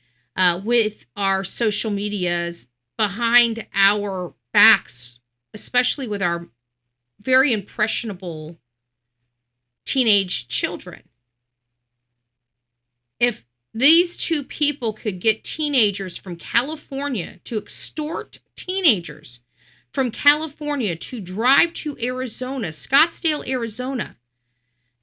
with our social medias behind our backs, especially with our very impressionable teenage children. If these two people could get teenagers from California to extort teenagers from California to drive to Arizona, Scottsdale, Arizona,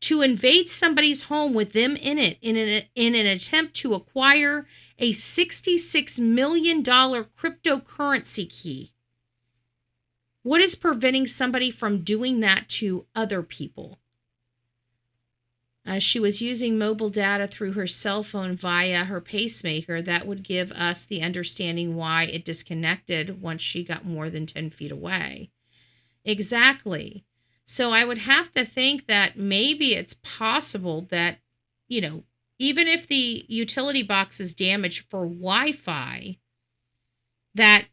to invade somebody's home with them in it in an attempt to acquire a $66 million cryptocurrency key. What is preventing somebody from doing that to other people? She was using mobile data through her cell phone via her pacemaker. That would give us the understanding why it disconnected once she got more than 10 feet away. Exactly. So I would have to think that maybe it's possible that, even if the utility box is damaged for Wi-Fi, that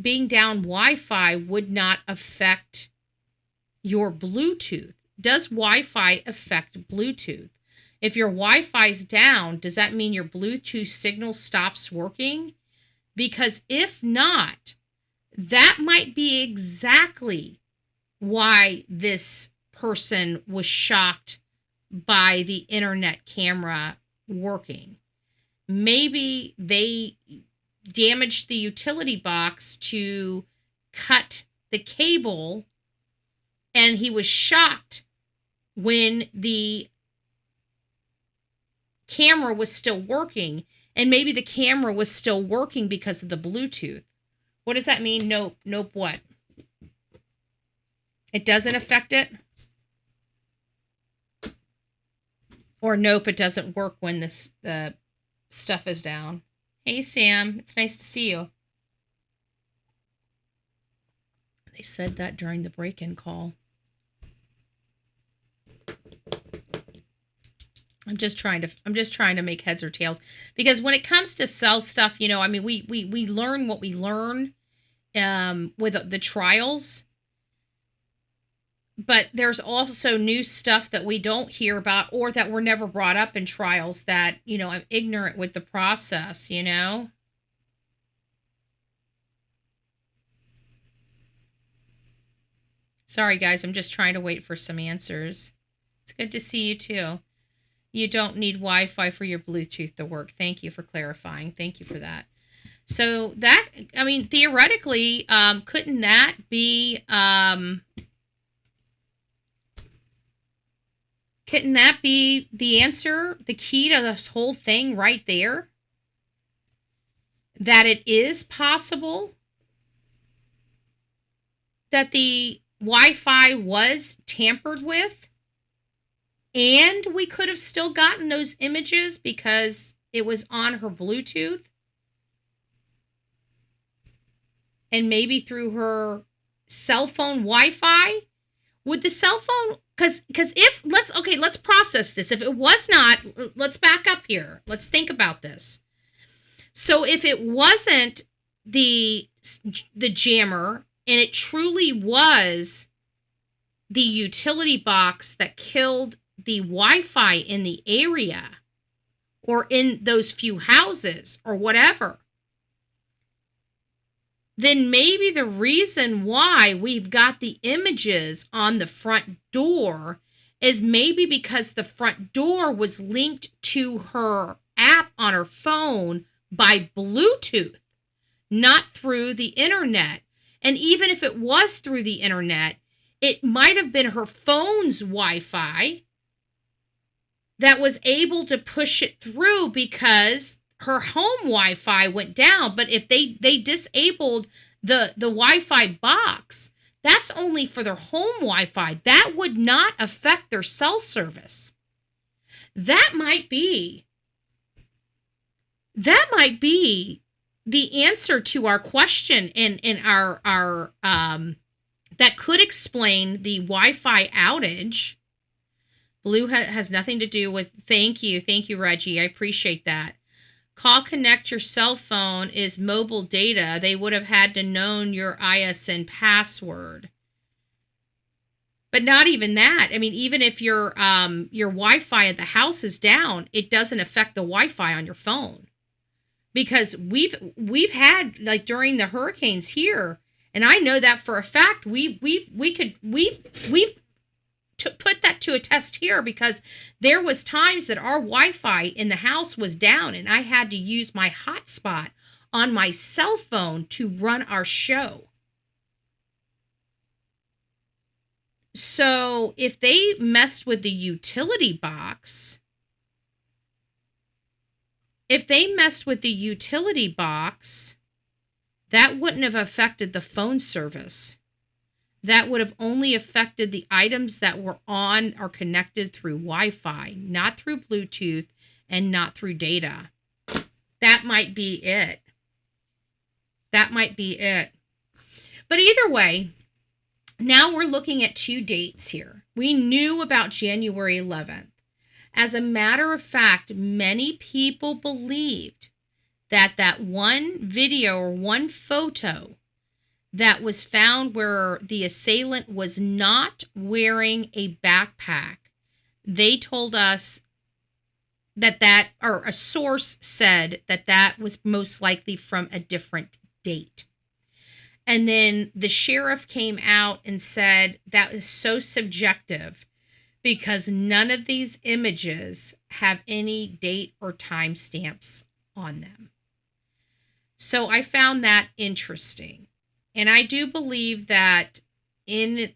being down Wi-Fi would not affect your Bluetooth. Does Wi-Fi affect Bluetooth? If your Wi-Fi's down, does that mean your Bluetooth signal stops working? Because if not, that might be exactly why this person was shocked by the internet camera working. Maybe they damaged the utility box to cut the cable, and he was shocked when the camera was still working, and maybe the camera was still working because of the Bluetooth. What does that mean? Nope what? It doesn't affect it? Or nope, it doesn't work when the stuff is down. Hey, Sam, it's nice to see you. They said that during the break-in call. I'm just trying to make heads or tails, because when it comes to cell stuff, we learn what we learn with the trials, but there's also new stuff that we don't hear about or that were never brought up in trials that, I'm ignorant with the process, Sorry, guys, I'm just trying to wait for some answers. It's good to see you, too. You don't need Wi-Fi for your Bluetooth to work. Thank you for clarifying. Thank you for that. So that, theoretically, couldn't that be the answer, the key to this whole thing right there? That it is possible that the Wi-Fi was tampered with, and we could have still gotten those images because it was on her Bluetooth. And maybe through her cell phone Wi-Fi. Would the cell phone, because let's process this. If it was not, let's back up here. Let's think about this. So if it wasn't the jammer, and it truly was the utility box that killed the Wi-Fi in the area or in those few houses or whatever, then maybe the reason why we've got the images on the front door is maybe because the front door was linked to her app on her phone by Bluetooth, not through the internet. And even if it was through the internet, it might have been her phone's Wi-Fi that was able to push it through because her home Wi-Fi went down. But if they disabled the Wi-Fi box, that's only for their home Wi-Fi. That would not affect their cell service. That might be the answer to our question in our that could explain the Wi-Fi outage. Blue has nothing to do with, thank you, Reggie, I appreciate that. Call connect your cell phone is mobile data. They would have had to known your ISN password. But not even that. Even if your Wi-Fi at the house is down, it doesn't affect the Wi-Fi on your phone. Because we've had, like, during the hurricanes here, and I know that for a fact, we've put that to a test here, because there was times that our Wi-Fi in the house was down and I had to use my hotspot on my cell phone to run our show. So if they messed with the utility box, that wouldn't have affected the phone service. that would have only affected the items that were on or connected through Wi-Fi, not through Bluetooth and not through data. That might be it. That might be it. But either way, now we're looking at 2 dates here. We knew about January 11th. As a matter of fact, many people believed that that one video or one photo that was found where the assailant was not wearing a backpack, they told us or a source said that was most likely from a different date. And then the sheriff came out and said that is so subjective because none of these images have any date or time stamps on them. So I found that interesting. And I do believe that when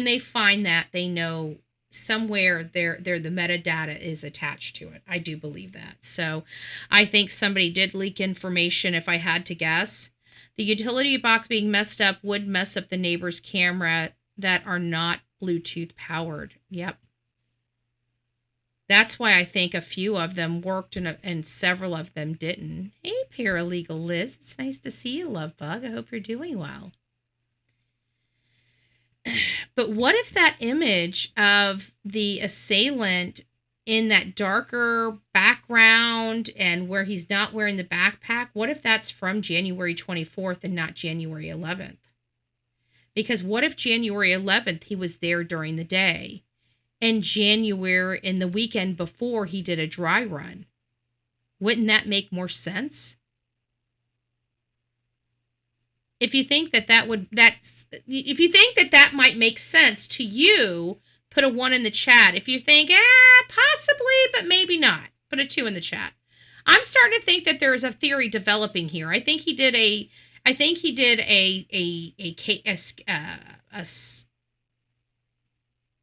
they find that, they know somewhere the metadata is attached to it. I do believe that. So I think somebody did leak information, if I had to guess. The utility box being messed up would mess up the neighbor's camera that are not Bluetooth powered. Yep. That's why I think a few of them worked and several of them didn't. Hey, Paralegal Liz. It's nice to see you, love bug. I hope you're doing well. But what if that image of the assailant in that darker background and where he's not wearing the backpack, what if that's from January 24th and not January 11th? Because what if January 11th he was there during the day and in the weekend before he did a dry run? Wouldn't that make more sense? If you think that might make sense to you, put a 1 in the chat. If you think, possibly, but maybe not, put a 2 in the chat. I'm starting to think that there is a theory developing here. I think he did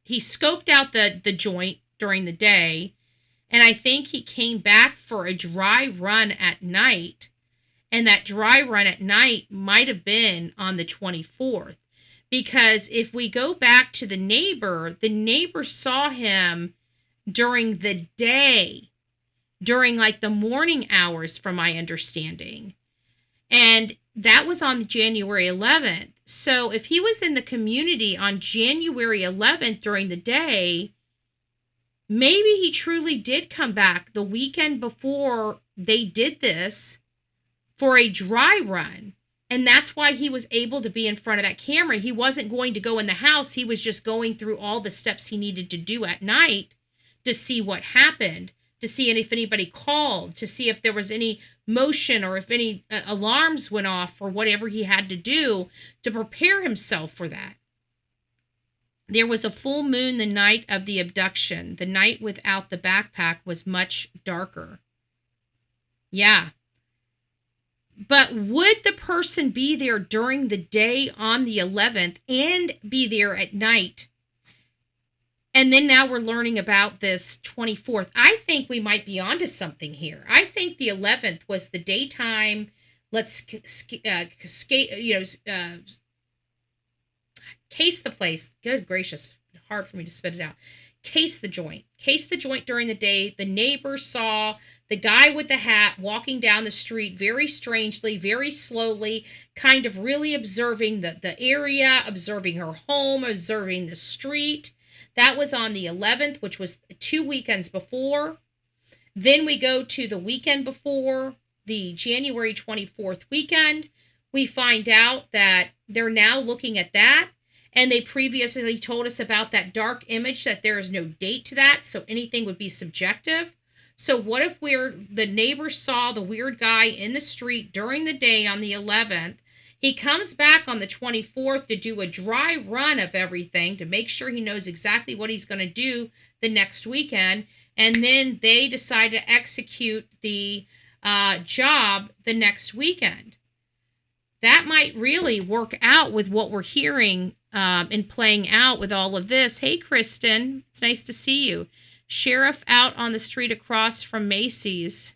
he scoped out the joint during the day, and I think he came back for a dry run at night. And that dry run at night might have been on the 24th. Because if we go back to the neighbor saw him during the day, during like the morning hours, from my understanding. And that was on January 11th. So if he was in the community on January 11th during the day, maybe he truly did come back the weekend before they did this for a dry run. And that's why he was able to be in front of that camera. He wasn't going to go in the house. He was just going through all the steps he needed to do at night to see what happened, to see if anybody called, to see if there was any motion or if any alarms went off or whatever he had to do to prepare himself for that. There was a full moon the night of the abduction. The night without the backpack was much darker. Yeah. But would the person be there during the day on the 11th and be there at night? And then now we're learning about this 24th. I think we might be onto something here. I think the 11th was the daytime. Let's case the place. Good gracious, hard for me to spit it out. Case the joint during the day. The neighbor saw the guy with the hat walking down the street very strangely, very slowly, kind of really observing the area, observing her home, observing the street. That was on the 11th, which was 2 weekends before. Then we go to the weekend before, the January 24th weekend. We find out that they're now looking at that. And they previously told us about that dark image, that there is no date to that, so anything would be subjective. So what if the neighbor saw the weird guy in the street during the day on the 11th? He comes back on the 24th to do a dry run of everything to make sure he knows exactly what he's going to do the next weekend. And then they decide to execute the job the next weekend. That might really work out with what we're hearing and playing out with all of this. Hey, Kristen, it's nice to see you. Sheriff out on the street across from Macy's.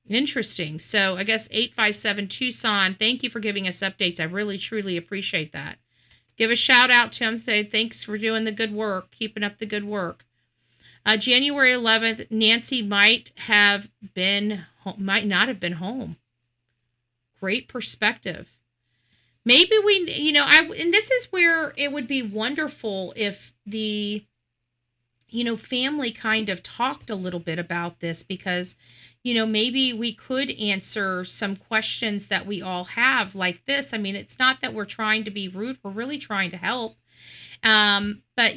Interesting. So I guess 857 Tucson, thank you for giving us updates. I really, truly appreciate that. Give a shout out to him. Say thanks for doing the good work, keeping up the good work. January 11th, Nancy might not have been home. Great perspective. Maybe and this is where it would be wonderful if the, family kind of talked a little bit about this, because, maybe we could answer some questions that we all have like this. I mean, it's not that we're trying to be rude. We're really trying to help. But,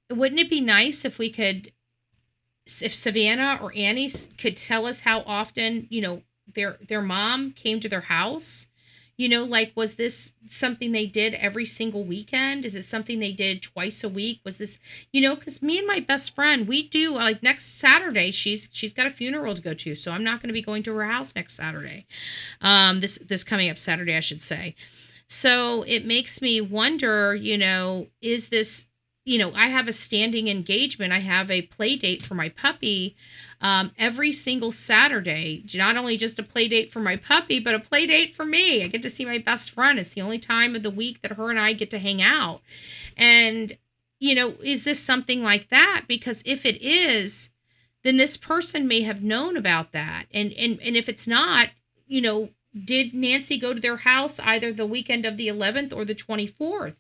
wouldn't it be nice if if Savannah or Annie could tell us how often, their mom came to their house? Was this something they did every single weekend? Is it something they did twice a week? Was this, because me and my best friend, we do, like, next Saturday, she's got a funeral to go to, so I'm not going to be going to her house next Saturday. This coming up Saturday, I should say. So it makes me wonder, is this, I have a standing engagement. I have a play date for my puppy every single Saturday. Not only just a play date for my puppy, but a play date for me. I get to see my best friend. It's the only time of the week that her and I get to hang out. And, is this something like that? Because if it is, then this person may have known about that. And if it's not, did Nancy go to their house either the weekend of the 11th or the 24th?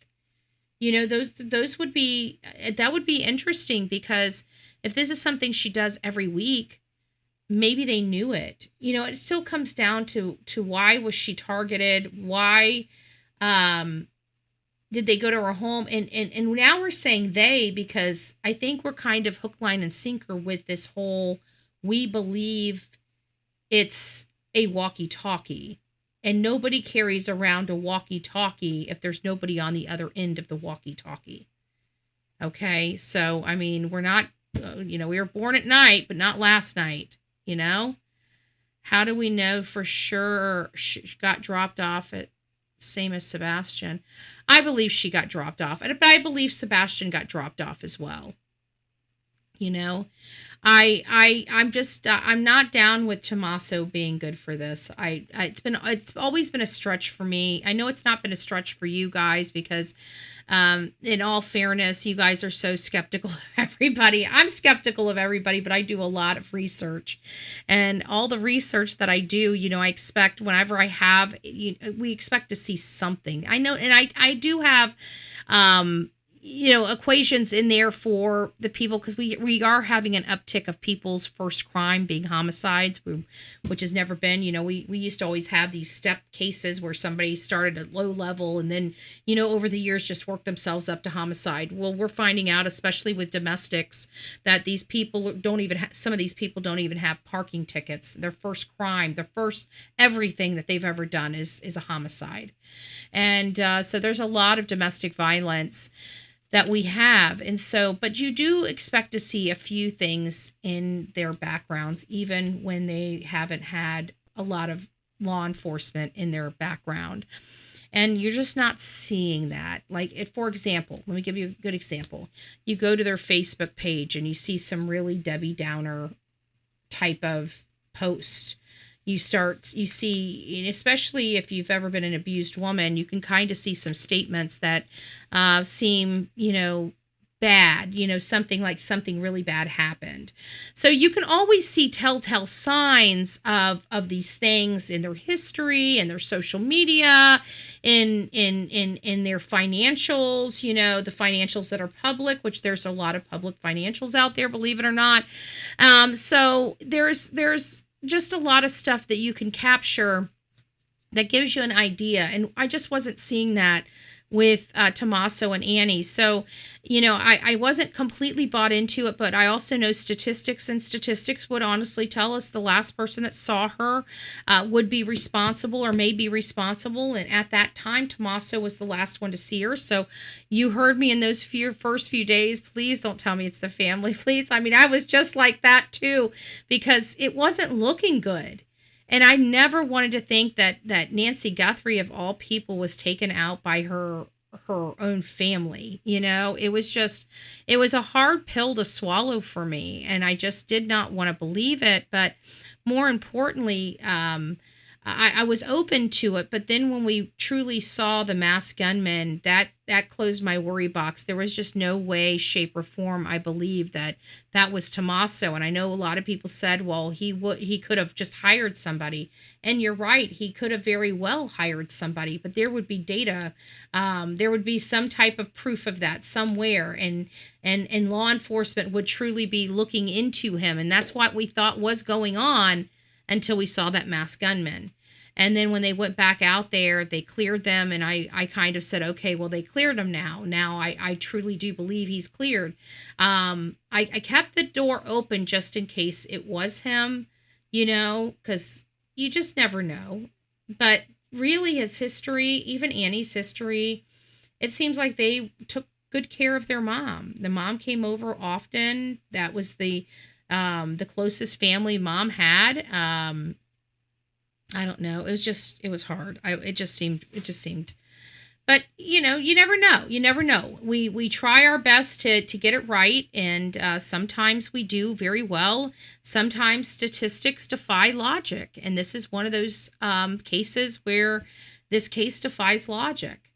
Those would be, that would be interesting, because if this is something she does every week, maybe they knew it. It still comes down to why was she targeted? Why did they go to her home? And now we're saying they, because I think we're kind of hook, line, and sinker with this whole, we believe it's a walkie-talkie. And nobody carries around a walkie-talkie if there's nobody on the other end of the walkie-talkie. Okay, so, I mean, we're not, we were born at night, but not last night, How do we know for sure she got dropped off at same as Sebastian? I believe she got dropped off, but I believe Sebastian got dropped off as well. I'm not down with Tommaso being good for this. It's always been a stretch for me. I know it's not been a stretch for you guys, because in all fairness, you guys are so skeptical of everybody. I'm skeptical of everybody, but I do a lot of research, and all the research that I do, I expect whenever I have, we expect to see something. I know, and I do have, equations in there for the people, because we are having an uptick of people's first crime being homicides, which has never been, we used to always have these step cases where somebody started at low level and then, over the years just worked themselves up to homicide. Well, we're finding out, especially with domestics, that these people some of these people don't even have parking tickets. Their first crime, their first everything that they've ever done is a homicide. And so there's a lot of domestic violence that we have. And so, but you do expect to see a few things in their backgrounds, even when they haven't had a lot of law enforcement in their background. And you're just not seeing that. Like, for example, let me give you a good example. You go to their Facebook page and you see some really Debbie Downer type of post. You see, and especially if you've ever been an abused woman, you can kind of see some statements that seem, bad, something really bad happened. So you can always see telltale signs of these things in their history, in their social media, in their financials, the financials that are public, which there's a lot of public financials out there, believe it or not. So there's just a lot of stuff that you can capture that gives you an idea. And I just wasn't seeing that with Tommaso and Annie. So, I wasn't completely bought into it, but I also know statistics, and statistics would honestly tell us the last person that saw her would be responsible or may be responsible. And at that time, Tommaso was the last one to see her. So you heard me in those first few days. Please don't tell me it's the family, please. I mean, I was just like that too, because it wasn't looking good. And I never wanted to think that Nancy Guthrie, of all people, was taken out by her her own family. It was a hard pill to swallow for me, and I just did not want to believe it. But more importantly, I was open to it, but then when we truly saw the masked gunman, that closed my worry box. There was just no way, shape, or form I believe that was Tommaso. And I know a lot of people said, well, he could have just hired somebody. And you're right, he could have very well hired somebody, but there would be data. There would be some type of proof of that somewhere, and law enforcement would truly be looking into him. And that's what we thought was going on until we saw that masked gunman. And then when they went back out there, they cleared them. And I kind of said, okay, well, they cleared him now. Now I truly do believe he's cleared. I kept the door open just in case it was him, because you just never know. But really his history, even Annie's history, it seems like they took good care of their mom. The mom came over often. That was the closest family mom had. I don't know. It was hard. It just seemed, but you never know. You never know. We try our best to get it right. And sometimes we do very well. Sometimes statistics defy logic. And this is one of those cases where this case defies logic.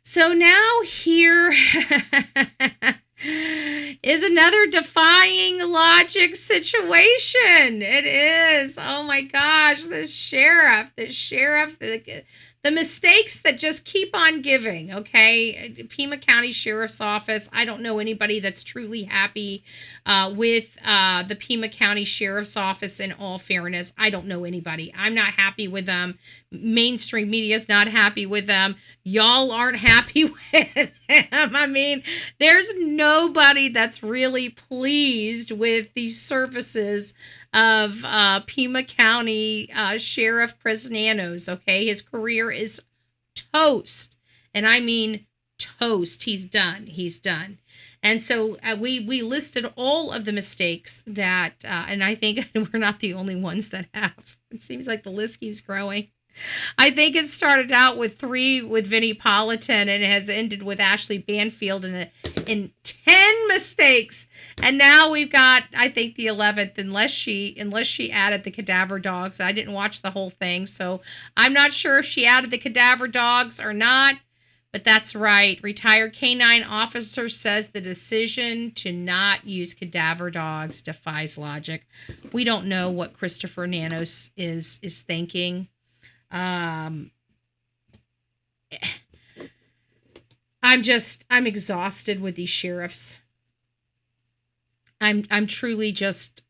So now here is another defying logic situation. It is. Oh my gosh, the sheriff, the mistakes that just keep on giving, okay? Pima County Sheriff's Office. I don't know anybody that's truly happy with the Pima County Sheriff's Office, in all fairness. I don't know anybody. I'm not happy with them. Mainstream media's not happy with them. Y'all aren't happy with him. I mean, there's nobody that's really pleased with the services of Pima County Sheriff Chris Nanos, okay? His career is toast. And I mean toast. He's done. And so we listed all of the mistakes that, and I think we're not the only ones that have. It seems like the list keeps growing. I think it started out with 3 with Vinnie Politan and it has ended with Ashley Banfield in 10 mistakes. And now we've got, I think, the 11th, unless she added the cadaver dogs. I didn't watch the whole thing, so I'm not sure if she added the cadaver dogs or not. But that's right. Retired K-9 officer says the decision to not use cadaver dogs defies logic. We don't know what Christopher Nanos is thinking. I'm exhausted with these sheriffs. I'm truly just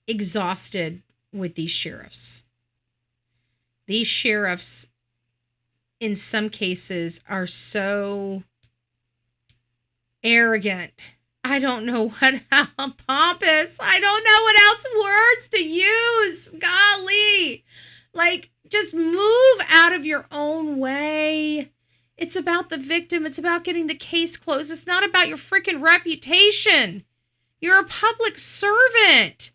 exhausted with these sheriffs. These sheriffs, in some cases, are so arrogant. I don't know how pompous. I don't know what else words to use. Golly. Like, just move out of your own way. It's about the victim. It's about getting the case closed. It's not about your freaking reputation. You're a public servant.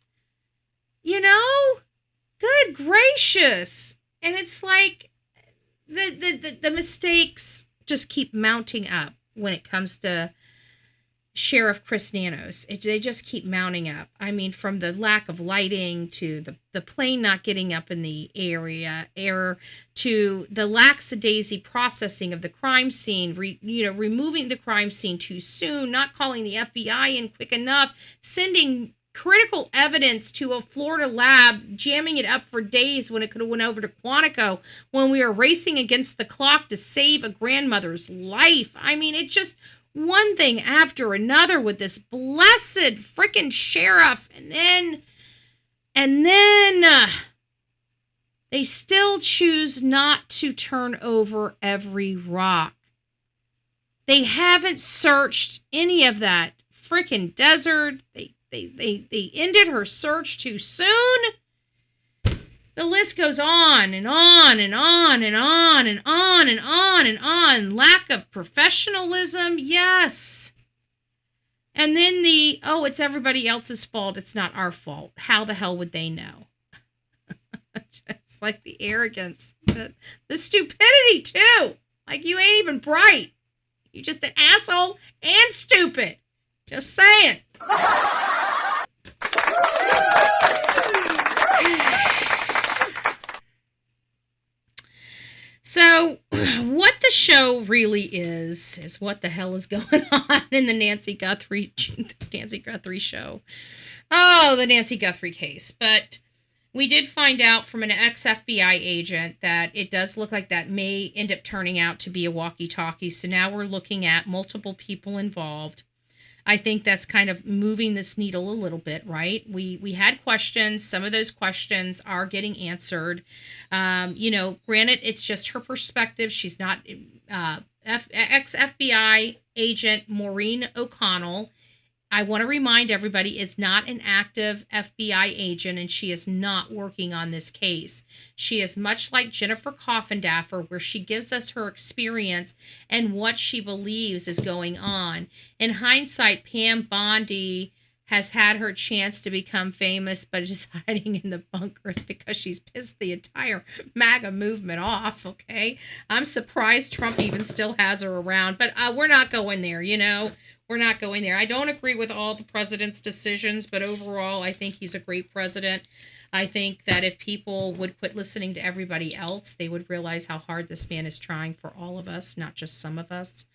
Good gracious. And it's like the mistakes just keep mounting up when it comes to Sheriff Chris Nanos. They just keep mounting up. I mean, from the lack of lighting to the plane not getting up in the air to the lackadaisy processing of the crime scene, removing the crime scene too soon, not calling the FBI in quick enough, sending critical evidence to a Florida lab, jamming it up for days when it could have went over to Quantico when we were racing against the clock to save a grandmother's life. I mean, it just one thing after another with this blessed freaking sheriff. And then they still choose not to turn over every rock. They haven't searched any of that freaking desert. They ended her search too soon. The list goes on and on and on and on and on and on and on. Lack of professionalism, yes. And then it's everybody else's fault. It's not our fault. How the hell would they know? Just like the arrogance, the stupidity too. Like, you ain't even bright. You're just an asshole and stupid. Just saying. So, what the show really is what the hell is going on in the Nancy Guthrie show. Oh, the Nancy Guthrie case. But we did find out from an ex-FBI agent that it does look like that may end up turning out to be a walkie-talkie. So now we're looking at multiple people involved. I think that's kind of moving this needle a little bit, right? We had questions. Some of those questions are getting answered. Granted, it's just her perspective. She's not ex-FBI agent Maureen O'Connell. I want to remind everybody, is not an active FBI agent, and she is not working on this case. She is much like Jennifer Coffindaffer, where she gives us her experience and what she believes is going on. In hindsight, Pam Bondi has had her chance to become famous, but is hiding in the bunkers because she's pissed the entire MAGA movement off, okay? I'm surprised Trump even still has her around, but we're not going there, We're not going there. I don't agree with all the president's decisions, but overall, I think he's a great president. I think that if people would quit listening to everybody else, they would realize how hard this man is trying for all of us, not just some of us,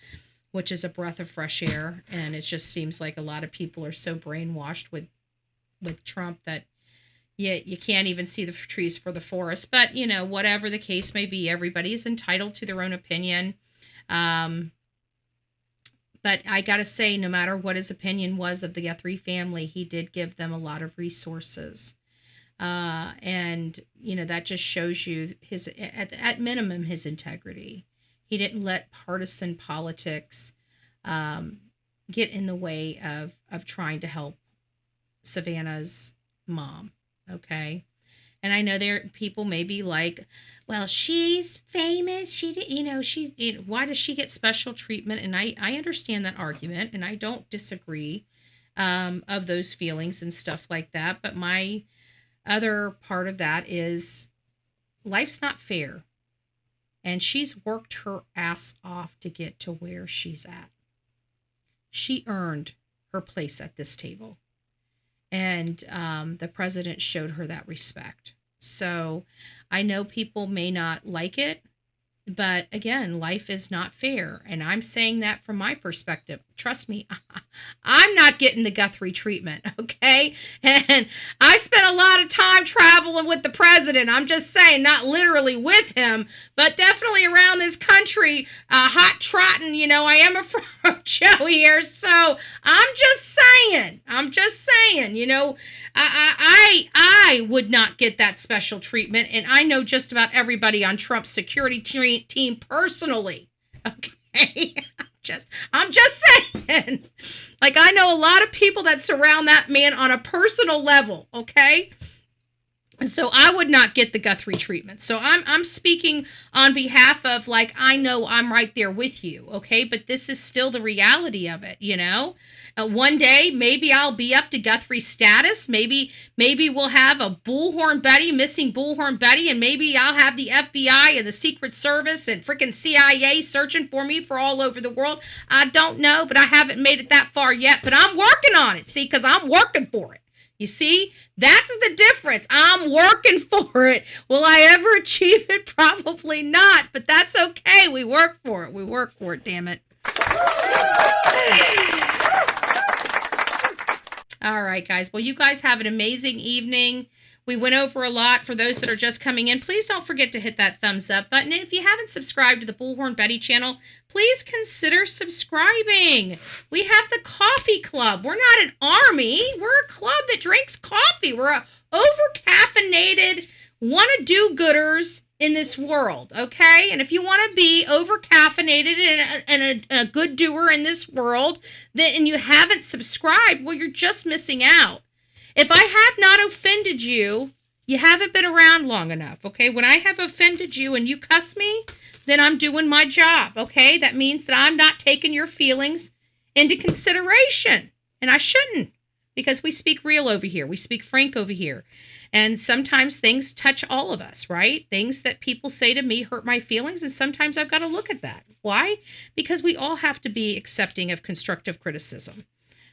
which is a breath of fresh air. And it just seems like a lot of people are so brainwashed with Trump that you can't even see the trees for the forest. But, whatever the case may be, everybody is entitled to their own opinion. But I got to say, no matter what his opinion was of the Guthrie family, he did give them a lot of resources. And, that just shows you his, at minimum, his integrity. He didn't let partisan politics get in the way of trying to help Savannah's mom. Okay. And I know people may be like, well, she's famous. She did, why does she get special treatment? And I understand that argument, and I don't disagree of those feelings and stuff like that. But my other part of that is life's not fair. And she's worked her ass off to get to where she's at. She earned her place at this table. And the president showed her that respect. So I know people may not like it, but again, life is not fair. And I'm saying that from my perspective. Trust me, I'm not getting the Guthrie treatment, okay? And I spent a lot of time traveling with the president. I'm just saying, not literally with him, but definitely around this country, hot trotting, I am a Joe here. So I'm just saying, I would not get that special treatment. And I know just about everybody on Trump's security team personally. Okay. I'm just saying. Like, I know a lot of people that surround that man on a personal level. Okay. And so I would not get the Guthrie treatment. So I'm speaking on behalf of, like, I know I'm right there with you. Okay. But this is still the reality of it, one day, maybe I'll be up to Guthrie status. Maybe we'll have a missing Bullhorn Betty, and maybe I'll have the FBI and the Secret Service and freaking CIA searching for me for all over the world. I don't know, but I haven't made it that far yet. But I'm working on it, see, because I'm working for it. You see, that's the difference. I'm working for it. Will I ever achieve it? Probably not, but that's okay. We work for it. We work for it, damn it. All right, guys. Well, you guys have an amazing evening. We went over a lot. For those that are just coming in, please don't forget to hit that thumbs up button. And if you haven't subscribed to the Bullhorn Betty channel, please consider subscribing. We have the coffee club. We're not an army. We're a club that drinks coffee. We're a over-caffeinated, wanna-do-gooders in this world, okay? And if you want to be over-caffeinated and a good doer in this world, and you haven't subscribed, well, you're just missing out. If I have not offended you, you haven't been around long enough, okay? When I have offended you and you cuss me, then I'm doing my job, okay? That means that I'm not taking your feelings into consideration. And I shouldn't, because we speak real over here. We speak frank over here. And sometimes things touch all of us, right? Things that people say to me hurt my feelings, and sometimes I've got to look at that. Why? Because we all have to be accepting of constructive criticism.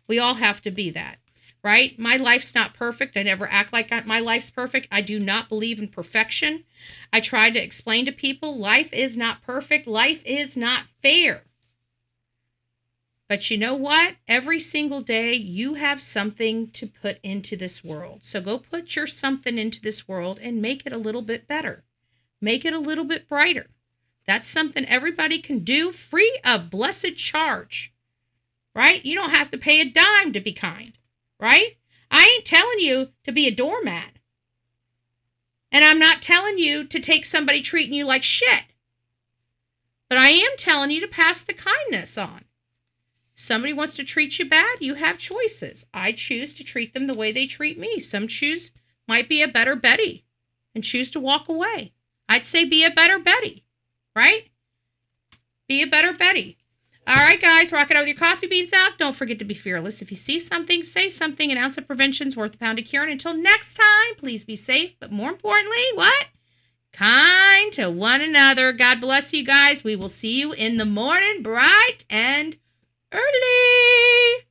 We all have to be that, right? My life's not perfect. I never act like my life's perfect. I do not believe in perfection. I try to explain to people life is not perfect. Life is not fair. But you know what? Every single day you have something to put into this world. So go put your something into this world and make it a little bit better. Make it a little bit brighter. That's something everybody can do free of blessed charge, right? You don't have to pay a dime to be kind, right? I ain't telling you to be a doormat. And I'm not telling you to take somebody treating you like shit. But I am telling you to pass the kindness on. Somebody wants to treat you bad, you have choices. I choose to treat them the way they treat me. Some might be a better Betty and choose to walk away. I'd say be a better Betty, right? Be a better Betty. All right, guys, rock it out with your coffee beans out. Don't forget to be fearless. If you see something, say something. An ounce of prevention's worth a pound of cure. And until next time, please be safe. But more importantly, what? Kind to one another. God bless you guys. We will see you in the morning, bright and early.